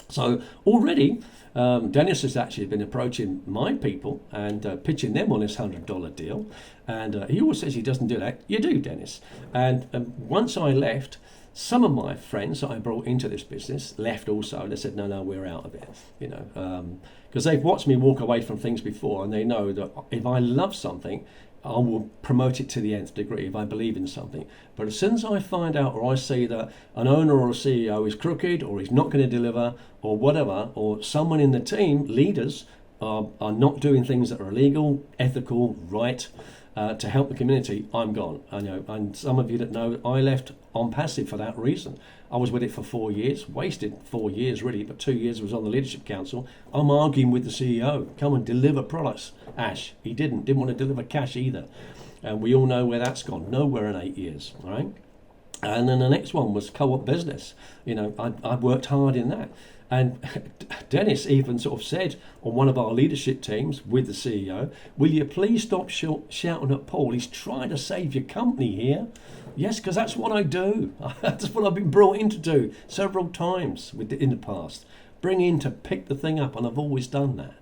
So already, Denis has actually been approaching my people and pitching them on this $100 deal. And he always says he doesn't do that. You do, Denis. And once I left, some of my friends that I brought into this business left also. They said, no, we're out of it, because they've watched me walk away from things before, and they know that if I love something, I will promote it to the nth degree if I believe in something. But as soon as I find out or I see that an owner or a CEO is crooked or he's not going to deliver or whatever, or someone in the team, leaders, are not doing things that are illegal, ethical, right, to help the community, I'm gone. I know, and some of you that know, I left on passive for that reason. I was with it for 4 years, wasted 4 years really, but 2 years was on the leadership council. I'm arguing with the CEO, come and deliver products. Ash, he didn't want to deliver cash either. And we all know where that's gone, nowhere in 8 years, all right? And then the next one was co-op business. I worked hard in that. And Denis even sort of said on one of our leadership teams with the CEO, will you please stop shouting at Paul? He's trying to save your company here. Yes, because that's what I do. That's what I've been brought in to do several times in the past. Bring in to pick the thing up, and I've always done that.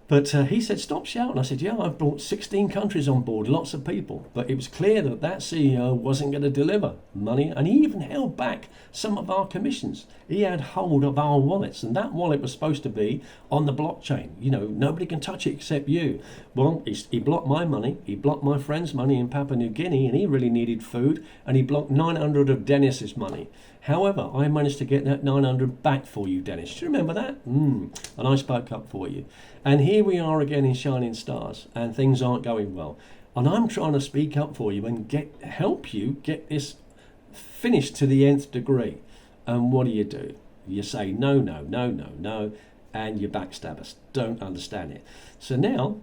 But he said, stop shouting. I said, yeah, I've brought 16 countries on board, lots of people. But it was clear that that CEO wasn't going to deliver money. And he even held back some of our commissions. He had hold of our wallets. And that wallet was supposed to be on the blockchain. Nobody can touch it except you. Well, he blocked my money. He blocked my friend's money in Papua New Guinea. And he really needed food. And he blocked 900 of Denis's money. However, I managed to get that 900 back for you, Denis. Do you remember that? And I spoke up for you. And here we are again in Shining Stars, and things aren't going well. And I'm trying to speak up for you and help you get this finished to the nth degree. And what do? You say no, no, no, no, no, and you backstab us. Don't understand it. So now,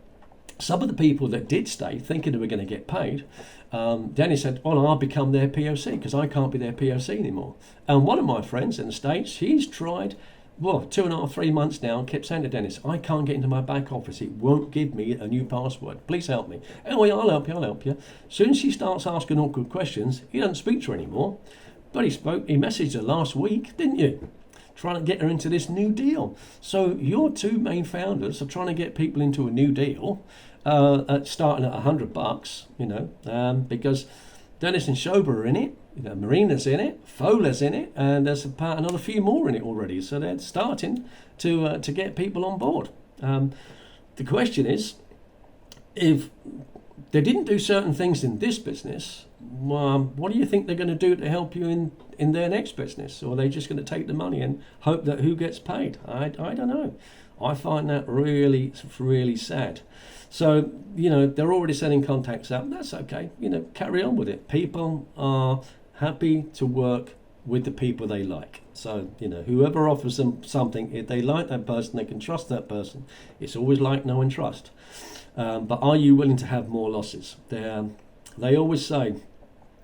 some of the people that did stay, thinking they were going to get paid, Denis said, well, I'll become their POC because I can't be their POC anymore. And one of my friends in the States, he's tried, 2.5, 3 months now, kept saying to Denis, I can't get into my back office. It won't give me a new password. Please help me. Anyway, I'll help you. Soon as she starts asking awkward questions, he doesn't speak to her anymore. But he messaged her last week, didn't you? Trying to get her into this new deal. So your two main founders are trying to get people into a new deal, starting at $100, because Denis and Shoba are in it, Marina's in it, Fola's in it, and there's another few more in it already. So they're starting to get people on board. The question is, if they didn't do certain things in this business, what do you think they're going to do to help you in their next business? Or are they just going to take the money and hope that who gets paid? I don't know. I find that really, really sad. So, they're already sending contacts out. That's okay. Carry on with it. People are happy to work with the people they like. So, whoever offers them something, if they like that person, they can trust that person. It's always like, know, and trust. But are you willing to have more losses? They always say,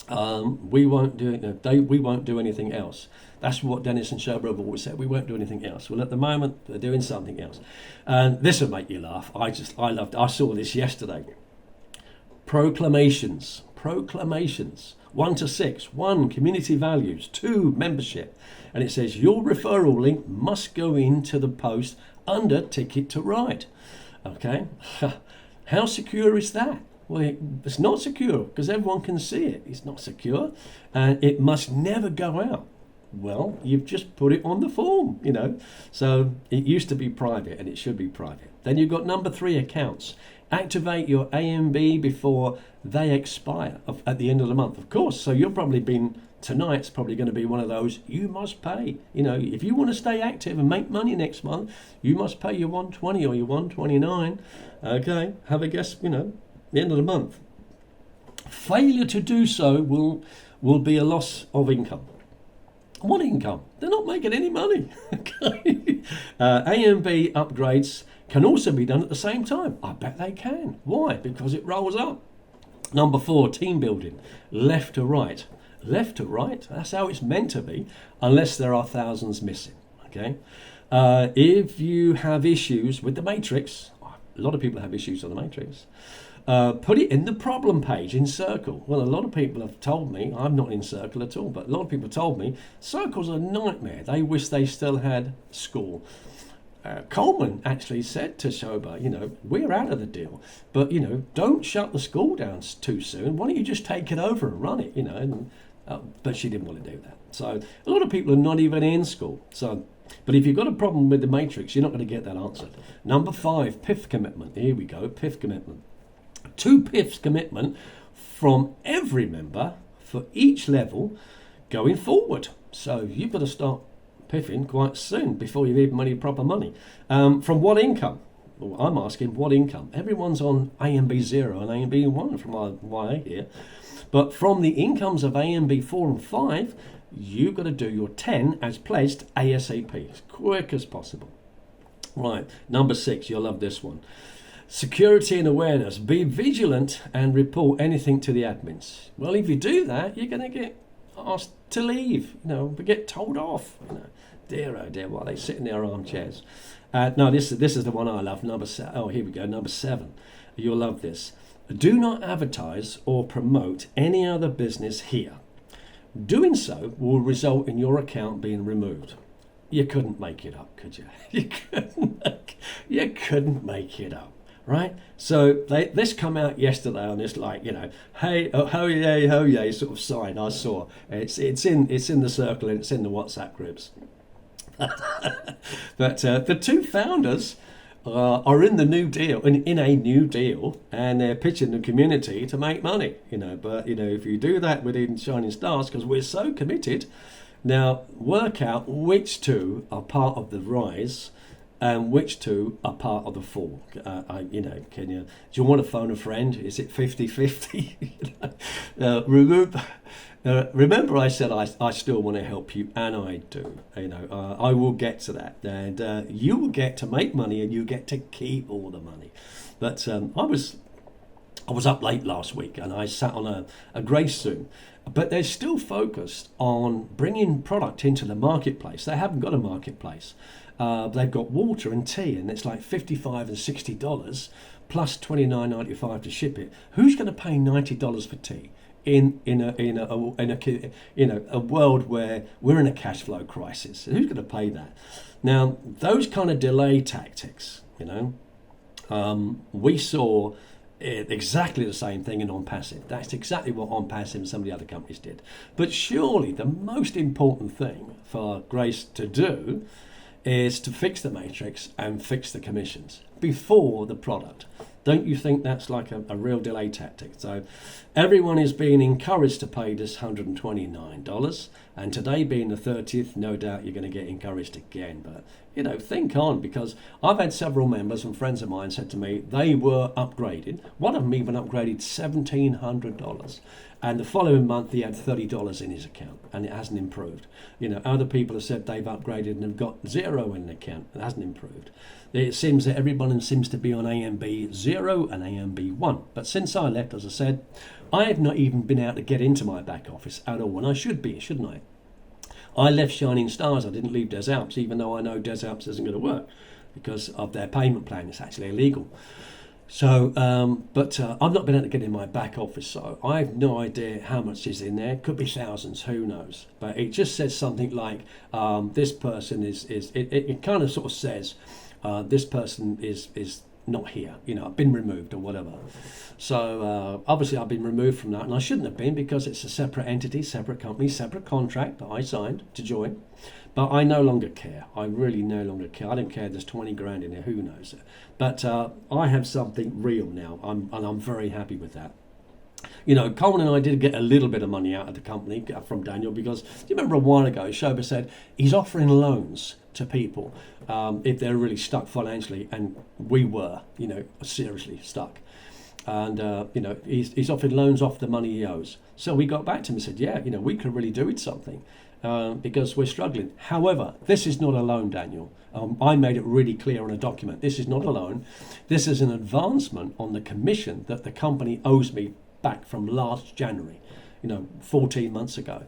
we won't do anything else. That's what Denis and Shoba have always said. We won't do anything else. Well, at the moment, they're doing something else. And this will make you laugh. I saw this yesterday. Proclamations. 1 to 6. 1, community values. 2, membership. And it says, your referral link must go into the post under Ticket to Ride. Okay? How secure is that? Well, it's not secure because everyone can see it. It's not secure. And it must never go out. Well, you've just put it on the form, So it used to be private and it should be private. Then you've got number 3, accounts. Activate your AMB before they expire at the end of the month. Of course, so tonight's probably going to be one of those, you must pay. If you want to stay active and make money next month, you must pay your 120 or your 129. Okay, have a guess, the end of the month. Failure to do so will be a loss of income. What income? They're not making any money. Okay. AMB upgrades can also be done at the same time. I bet they can. Why? Because it rolls up. Number 4, team building. Left to right. Left to right, that's how it's meant to be, unless there are thousands missing. Okay. If you have issues with the matrix, a lot of people have issues on the matrix, put it in the problem page in Circle. Well, a lot of people have told me, I'm not in Circle at all, but a lot of people told me Circle's a nightmare. They wish they still had Skool. Coleman actually said to Shoba, we're out of the deal, but, don't shut the Skool down too soon. Why don't you just take it over and run it, but she didn't want to do that. So a lot of people are not even in Skool. But if you've got a problem with the matrix, you're not going to get that answered. Number 5, PIF commitment. Here we go, PIF commitment. 2 PIFs commitment from every member for each level going forward. So you've got to start piffing quite soon before you've even made any proper money. From what income? Well, I'm asking what income. Everyone's on AMB 0 and AMB 1 from what I hear. But from the incomes of AMB 4 and 5, you've got to do your 10 as pledged ASAP, as quick as possible. Right, number 6, you'll love this one. Security and awareness. Be vigilant and report anything to the admins. Well, if you do that, you're going to get asked to leave, but get told off. Dear, oh dear, while they sit in their armchairs. No, this is the one I love. Here we go, number 7. You'll love this. Do not advertise or promote any other business here. Doing so will result in your account being removed. You couldn't make it up, could you? You couldn't make it up. Right, so this come out yesterday on this, hey, oh, ho yay sort of sign. I saw it's in the Circle and it's in the WhatsApp groups. But the 2 founders are in the new deal, in a new deal, and they're pitching the community to make money. But if you do that within Shining Stars, because we're so committed, now work out which 2 are part of the rise. and which two are part of the four? Can you? Do you want to phone a friend? Is it 50-50? Remember, I said I still want to help you, and I do. I will get to that, and you will get to make money, and you get to keep all the money. But I was up late last week, and I sat on a grey soon. But they're still focused on bringing product into the marketplace. They haven't got a marketplace. They've got water and tea, and it's like $55 and $60 plus $29.95 to ship it. Who's going to pay $90 for tea in a world where we're in a cash flow crisis? Who's going to pay that? Now, those kind of delay tactics, we saw exactly the same thing in OnPassive. That's exactly what OnPassive and some of the other companies did. But surely the most important thing for Grace to do is to fix the matrix and fix the commissions before the product. Don't you think that's like a real delay tactic? So everyone is being encouraged to pay this $129, and today being the 30th, no doubt you're going to get encouraged again. But think on, because I've had several members and friends of mine said to me they were upgraded. One of them even upgraded $1,700, and the following month he had $30 in his account, and it hasn't improved. Other people have said they've upgraded and have got zero in the account, it hasn't improved. It seems that everyone seems to be on AMB 0 and AMB 1. But since I left, as I said, I have not even been able to get into my back office at all, and I should be, shouldn't I? I left Shining Stars, I didn't leave Des Alps, even though I know Des Alps isn't going to work because of their payment plan. It's actually illegal. So, I've not been able to get in my back office, so I have no idea how much is in there. Could be thousands, who knows? But it just says something like, this person it kind of sort of says, this person is not here, I've been removed or whatever. So obviously I've been removed from that, and I shouldn't have been, because it's a separate entity, separate company, separate contract that I signed to join. But I no longer care. I really no longer care. I don't care. There's 20 grand in there. Who knows? But I have something real now, and I'm very happy with that. Coleman and I did get a little bit of money out of the company from Daniel, because do you remember a while ago, Shoba said he's offering loans to people if they're really stuck financially, and we were, seriously stuck. And, he's offered loans off the money he owes. So we got back to him and said, yeah, we could really do with something because we're struggling. However, this is not a loan, Daniel. I made it really clear on a document. This is not a loan. This is an advancement on the commission that the company owes me back from last January, 14 months ago.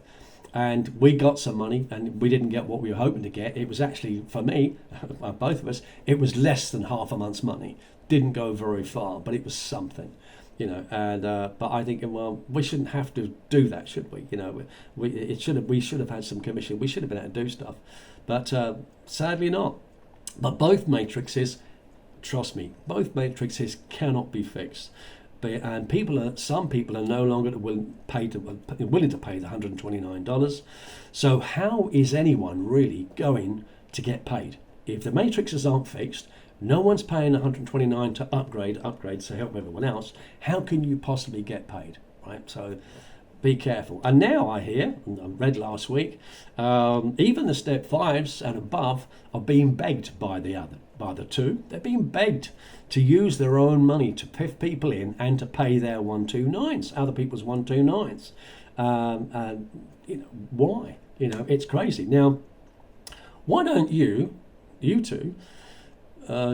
And we got some money, and we didn't get what we were hoping to get. It was actually, for me, both of us, it was less than half a month's money. Didn't go very far, but it was something, and but I think, well, we shouldn't have to do that, should we? We should have had some commission. We should have been able to do stuff, but sadly not. But both matrices, trust me, both matrices cannot be fixed. And some people are no longer willing to pay the $129. So how is anyone really going to get paid if the matrices aren't fixed? No one's paying $129 to upgrade to help everyone else. How can you possibly get paid, right? So be careful. And now I hear, and I read last week, even the step 5s and above are being begged by the two. They're being begged to use their own money to piff people in and to pay their 129s, other people's 129s. Why? It's crazy. Now, why don't you two,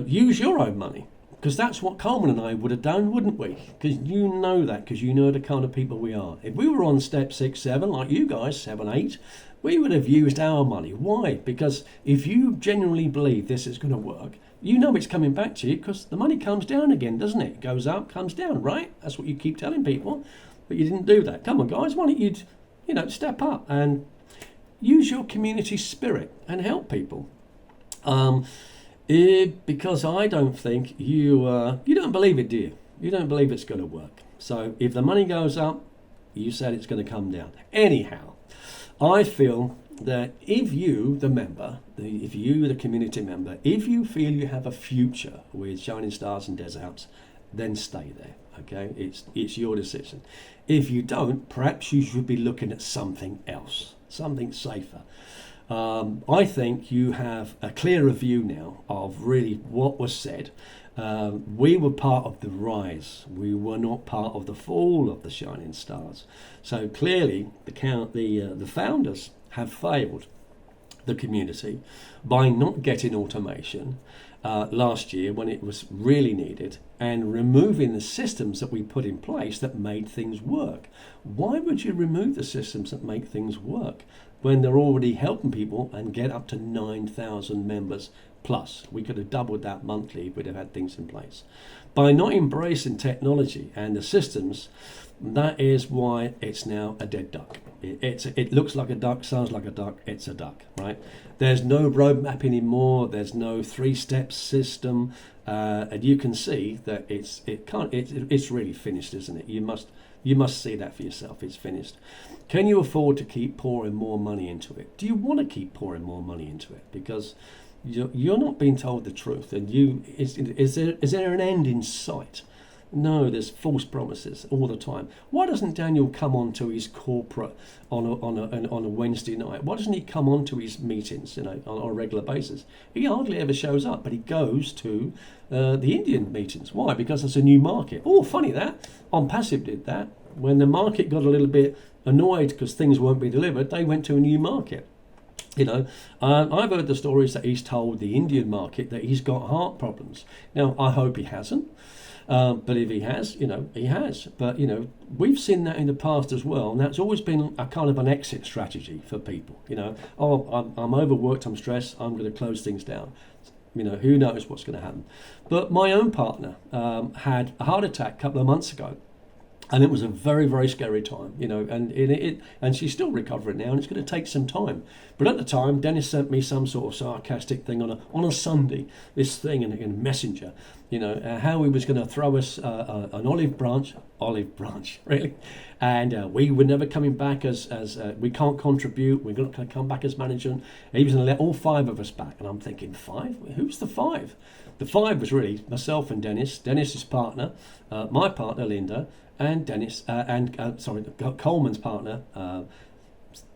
use your own money? Because that's what Coleman and I would have done, wouldn't we? Because you know the kind of people we are. If we were on step 6, 7, like you guys, 7, 8, we would have used our money. Why? Because if you genuinely believe this is going to work, it's coming back to you, because the money comes down again, doesn't it? It goes up, comes down, right? That's what you keep telling people. But you didn't do that. Come on, guys, why don't you, step up and use your community spirit and help people? Because I don't think you don't believe it, do you? You don't believe it's going to work. So if the money goes up, you said it's going to come down. Anyhow, I feel that if you, the member, the community member, if you feel you have a future with Shining Stars and Des Alps, then stay there. Okay, it's your decision. If you don't, perhaps you should be looking at something else, something safer. I think you have a clearer view now of really what was said. We were part of the rise. We were not part of the fall of the shining stars. So clearly, the founders have failed the community by not getting automation last year when it was really needed, and removing the systems that we put in place that made things work. Why would you remove the systems that make things work when they're already helping people and get up to 9,000 members plus? We could have doubled that monthly if we'd have had things in place. By not embracing technology and the systems, that is why it's now a dead duck. It looks like a duck, sounds like a duck, it's a duck, right? There's no roadmap anymore, there's no three-step system, and you can see that it's really finished, isn't it? You must see that for yourself. It's finished. Can you afford to keep pouring more money into it? Do you want to keep pouring more money into it? Because you're not being told the truth, and is there an end in sight? No, there's false promises all the time. Why doesn't Daniel come on to his corporate on a Wednesday night? Why doesn't he come on to his meetings, on a regular basis? He hardly ever shows up, but he goes to the Indian meetings. Why? Because it's a new market. Oh, funny that. On Passive did that. When the market got a little bit annoyed because things weren't being delivered, they went to a new market. I've heard the stories that he's told the Indian market that he's got heart problems. Now, I hope he hasn't. But if he has, he has. But, we've seen that in the past as well. And that's always been a kind of an exit strategy for people. I'm overworked, I'm stressed, I'm going to close things down. Who knows what's going to happen. But my own partner had a heart attack a couple of months ago. And it was a very, very scary time, and she's still recovering now, and it's going to take some time. But at the time, Denis sent me some sort of sarcastic thing on a Sunday, this thing in Messenger, how he was going to throw us an olive branch, really, and we were never coming back as we can't contribute, we're not going to come back as management. He was going to let all 5 of us back, and I'm thinking, 5? Who's the 5? The 5 was really myself and Denis's partner, my partner Linda, and Coleman's partner.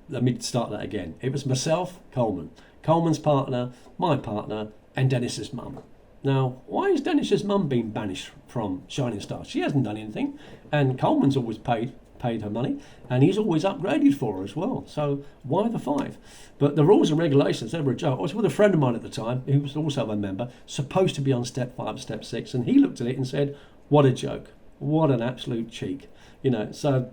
Let me start that again. It was myself, Coleman's partner, my partner, and Denis's mum. Now, why has Denis's mum been banished from Shining Star? She hasn't done anything, and Coleman's always paid her money, and he's always upgraded for her as well. So why the 5? But the rules and regulations, they were a joke. I was with a friend of mine at the time, who was also a member, supposed to be on step 5, step 6, and he looked at it and said, what a joke. What an absolute cheek, So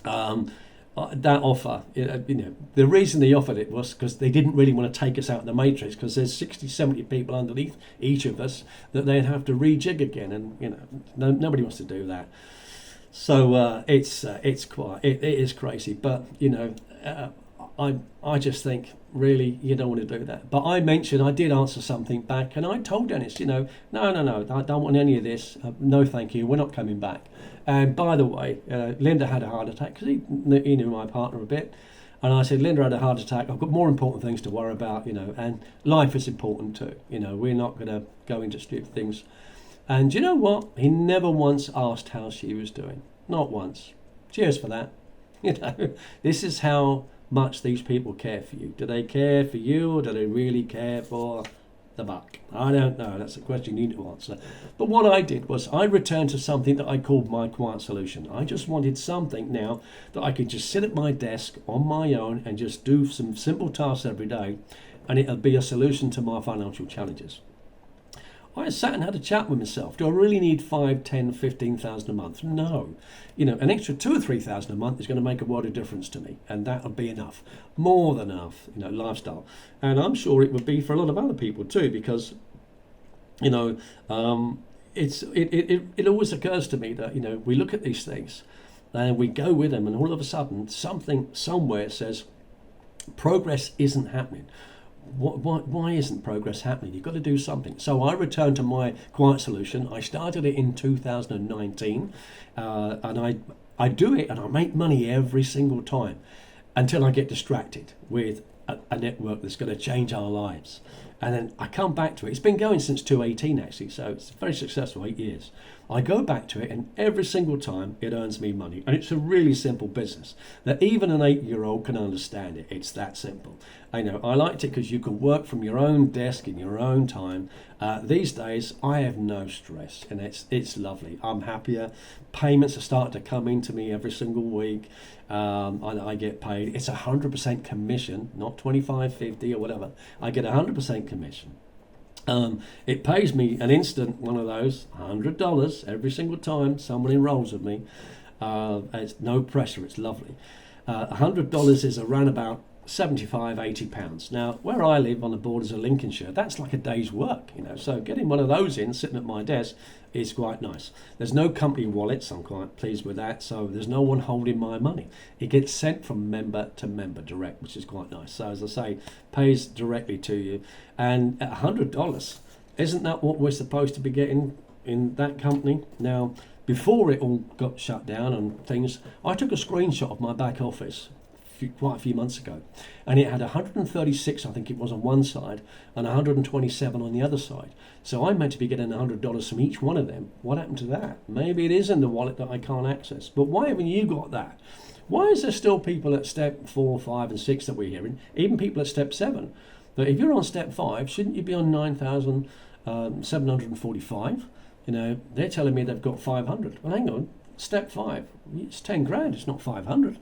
that offer, the reason they offered it was because they didn't really want to take us out of the matrix, because there's 60, 70 people underneath each of us that they'd have to rejig again, and nobody wants to do that. So it is crazy, but I just think really you don't want to do that. But I did answer something back, and I told Denis, no, I don't want any of this. No, thank you. We're not coming back. And by the way, Linda had a heart attack because he knew my partner a bit. And I said, Linda had a heart attack. I've got more important things to worry about, and life is important too. We're not going to go into stupid things. And you know what? He never once asked how she was doing. Not once. Cheers for that. This is how much these people care for you. Do they care for you, or do they really care for the buck? I don't know. That's a question you need to answer. But what I did was I returned to something that I called my quiet solution. I just wanted something now that I could just sit at my desk on my own and just do some simple tasks every day, and it'll be a solution to my financial challenges. I sat and had a chat with myself. Do I really need 5, 10, 15,000 a month? No. An extra 2 or 3,000 a month is going to make a world of difference to me, and that'll be enough. More than enough, lifestyle. And I'm sure it would be for a lot of other people too, because, it always occurs to me that, we look at these things and we go with them, and all of a sudden something somewhere says progress isn't happening. Why isn't progress happening? You've got to do something. So I returned to my quiet solution. I started it in 2019, and I do it, and I make money every single time until I get distracted with a network that's going to change our lives. And then I come back to it. It's been going since 2018 actually, so it's very successful, 8 years. I go back to it, and every single time it earns me money. And it's a really simple business that even an 8-year-old can understand it. It's that simple. I know I liked it because you can work from your own desk in your own time. These days, I have no stress, and it's lovely. I'm happier. Payments are starting to come into me every single week. I get paid. It's 100% commission, not 25, 50 or whatever. I get 100% commission. It pays me an instant one of those $100 every single time someone enrolls with me. It's no pressure. It's lovely. $100 is around about 75, 80 pounds. Now, where I live on the borders of Lincolnshire, that's like a day's work, so getting one of those in sitting at my desk is quite nice. There's no company wallets. I'm quite pleased with that. So there's no one holding my money. It gets sent from member to member direct, which is quite nice. So as I say, pays directly to you. And at $100, isn't that what we're supposed to be getting in that company? Now, before it all got shut down and things, I took a screenshot of my back office quite a few months ago, and it had 136, I think it was, on one side and 127 on the other side. So I'm meant to be getting $100 from each one of them. What happened to that? Maybe it is in the wallet that I can't access. But why haven't you got that? Why is there still people at step 4, 5 and 6 that we're hearing, even people at step 7? But if you're on step 5, shouldn't you be on 9,745? They're telling me they've got 500. Well, hang on, step 5, it's 10 grand, it's not 500.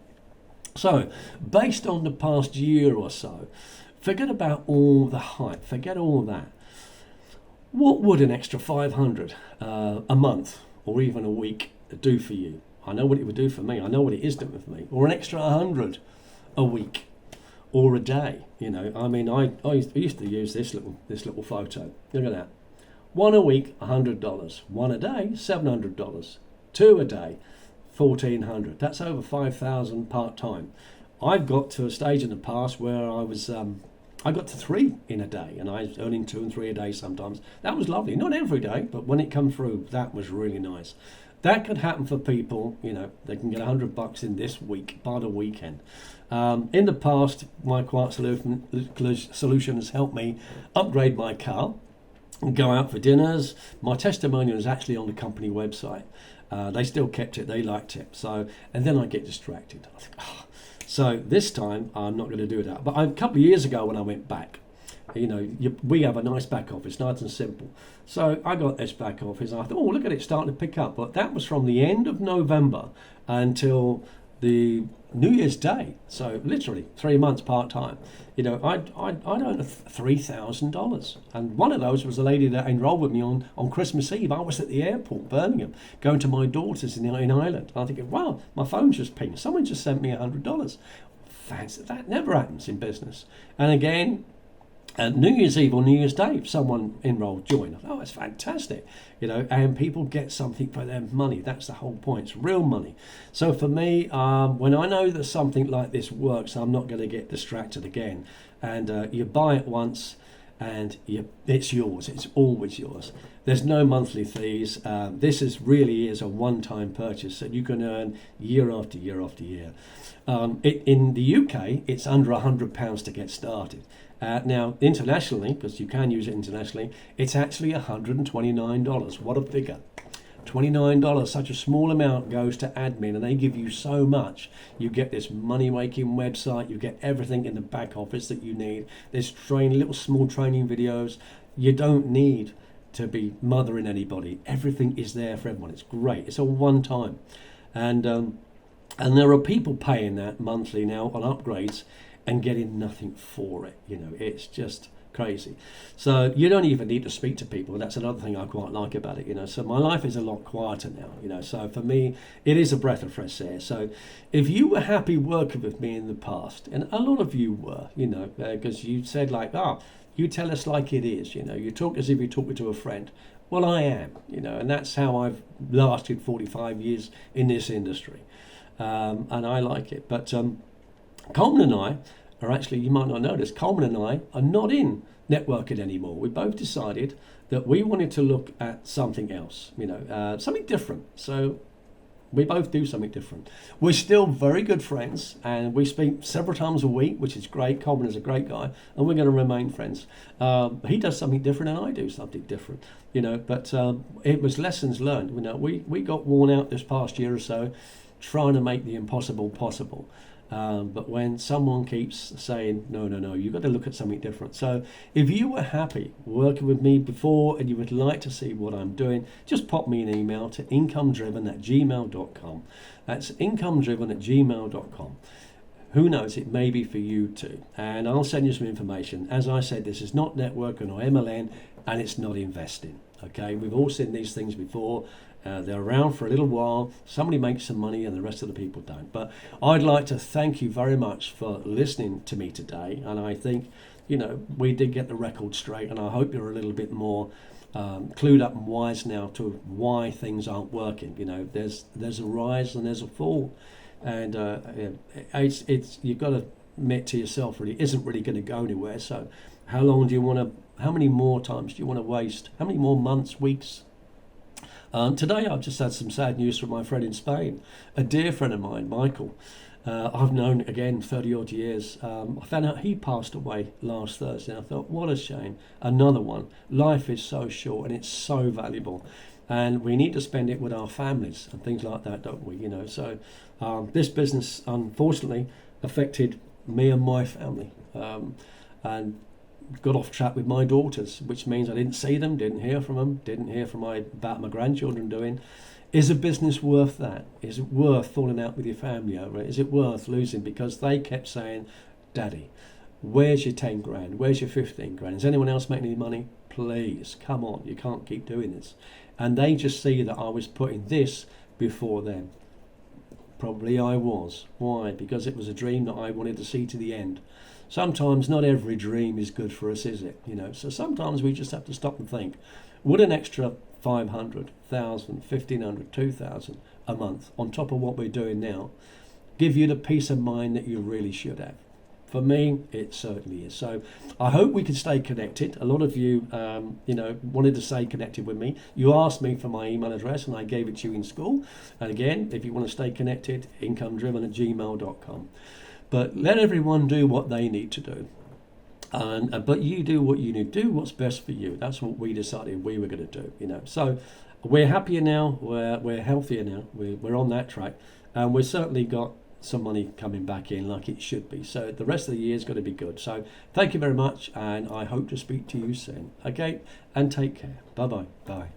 So, based on the past year or so, forget about all the hype, forget all that. What would an extra 500 a month or even a week do for you? I know what it would do for me. I know what it is doing for me. Or an extra 100 a week or a day. I used to use this little photo. Look at that. One a week, $100. One a day, $700. Two a day, $1,400. That's over 5,000 part-time. I've got to a stage in the past where I got to 3 in a day, and I was earning 2 and 3 a day sometimes. That was lovely. Not every day, but when it come through, that was really nice. That could happen for people. They can get $100 in this week by the weekend. In the past, my Quiet solution has helped me upgrade my car and go out for dinners. My testimonial is actually on the company website. They still kept it. They liked it. And then I get distracted. I think, So this time I'm not going to do that. But a couple of years ago when I went back, we have a nice back office, nice and simple. So I got this back office. And I thought, look at it starting to pick up. But that was from the end of November until the New Year's Day. So literally 3 months part-time. I earned $3,000. And one of those was a lady that enrolled with me on Christmas Eve. I was at the airport, Birmingham, going to my daughter's in Ireland. I'm thinking, wow, my phone just pinged. Someone just sent me $100. Fancy. That never happens in business. And again, New Year's Eve or New Year's Day, if someone enrolled, join. It's fantastic, and people get something for their money. That's the whole point. It's real money. So for me, when I know that something like this works, I'm not going to get distracted again. And you buy it once, and it's yours. It's always yours. There's no monthly fees. This really is a one-time purchase that you can earn year after year after year. In the UK, it's under £100 to get started. Now, internationally, because you can use it internationally, it's actually $129. What a figure. $29, such a small amount goes to admin, and they give you so much. You get this money-making website, you get everything in the back office that you need. There's little small training videos. You don't need to be mothering anybody. Everything is there for everyone. It's great. It's a one-time. And there are people paying that monthly now on upgrades and getting nothing for it. It's just crazy. So you don't even need to speak to people. That's another thing I quite like about it. So my life is a lot quieter now. So for me, it is a breath of fresh air. So if you were happy working with me in the past, and a lot of you were, because you said you tell us like it is. You talk as if you're talking to a friend. Well, I am. And that's how I've lasted 45 years in this industry, and I like it. But Coleman and I are actually, you might not know this, Coleman and I are not in networking anymore. We both decided that we wanted to look at something else, something different. So We both do something different. We're still very good friends, and we speak several times a week, which is great. Coleman is a great guy, and we're going to remain friends. He does something different, and I do something different, But it was lessons learned. We got worn out this past year or so, trying to make the impossible possible. But when someone keeps saying, no, you've got to look at something different. So if you were happy working with me before and you would like to see what I'm doing, just pop me an email to incomedriven@gmail.com. That's incomedriven@gmail.com. Who knows, it may be for you too. And I'll send you some information. As I said, this is not networking or MLN, and it's not investing. Okay, we've all seen these things before. They're around for a little while. Somebody makes some money and the rest of the people don't. But I'd like to thank you very much for listening to me today. And I think, we did get the record straight. And I hope you're a little bit more clued up and wise now to why things aren't working. There's a rise and there's a fall. And it's you've got to admit to yourself, really, it isn't really going to go anywhere. So how many more times do you want to waste? How many more months, weeks? Today I've just had some sad news from my friend in Spain, a dear friend of mine, Michael. I've known, again, 30 odd years. I found out he passed away last Thursday. I thought, what a shame. Another one. Life is so short and it's so valuable. And we need to spend it with our families and things like that, don't we? So this business, unfortunately, affected me and my family. And got off track with my daughters, which means I didn't see them, didn't hear from them, didn't hear from about my grandchildren doing. Is a business worth that? Is it worth falling out with your family over it? Is it worth losing? Because they kept saying, Daddy, where's your 10 grand? Where's your 15 grand? Is anyone else making any money? Please, come on, you can't keep doing this. And they just see that I was putting this before them. Probably I was. Why? Because it was a dream that I wanted to see to the end. Sometimes not every dream is good for us, is it? So sometimes we just have to stop and think, would an extra 500, 1,000, 1,500, 2,000 a month on top of what we're doing now give you the peace of mind that you really should have? For me, it certainly is. So I hope we can stay connected. A lot of you, wanted to stay connected with me. You asked me for my email address and I gave it to you in school. And again, if you want to stay connected, incomedriven@gmail.com. But let everyone do what they need to do. But you do what you need to do, what's best for you. That's what we decided we were going to do, So we're happier now, we're healthier now, we're on that track. And we've certainly got some money coming back in like it should be. So the rest of the year is going to be good. So thank you very much, and I hope to speak to you soon. Okay, and take care. Bye-bye. Bye.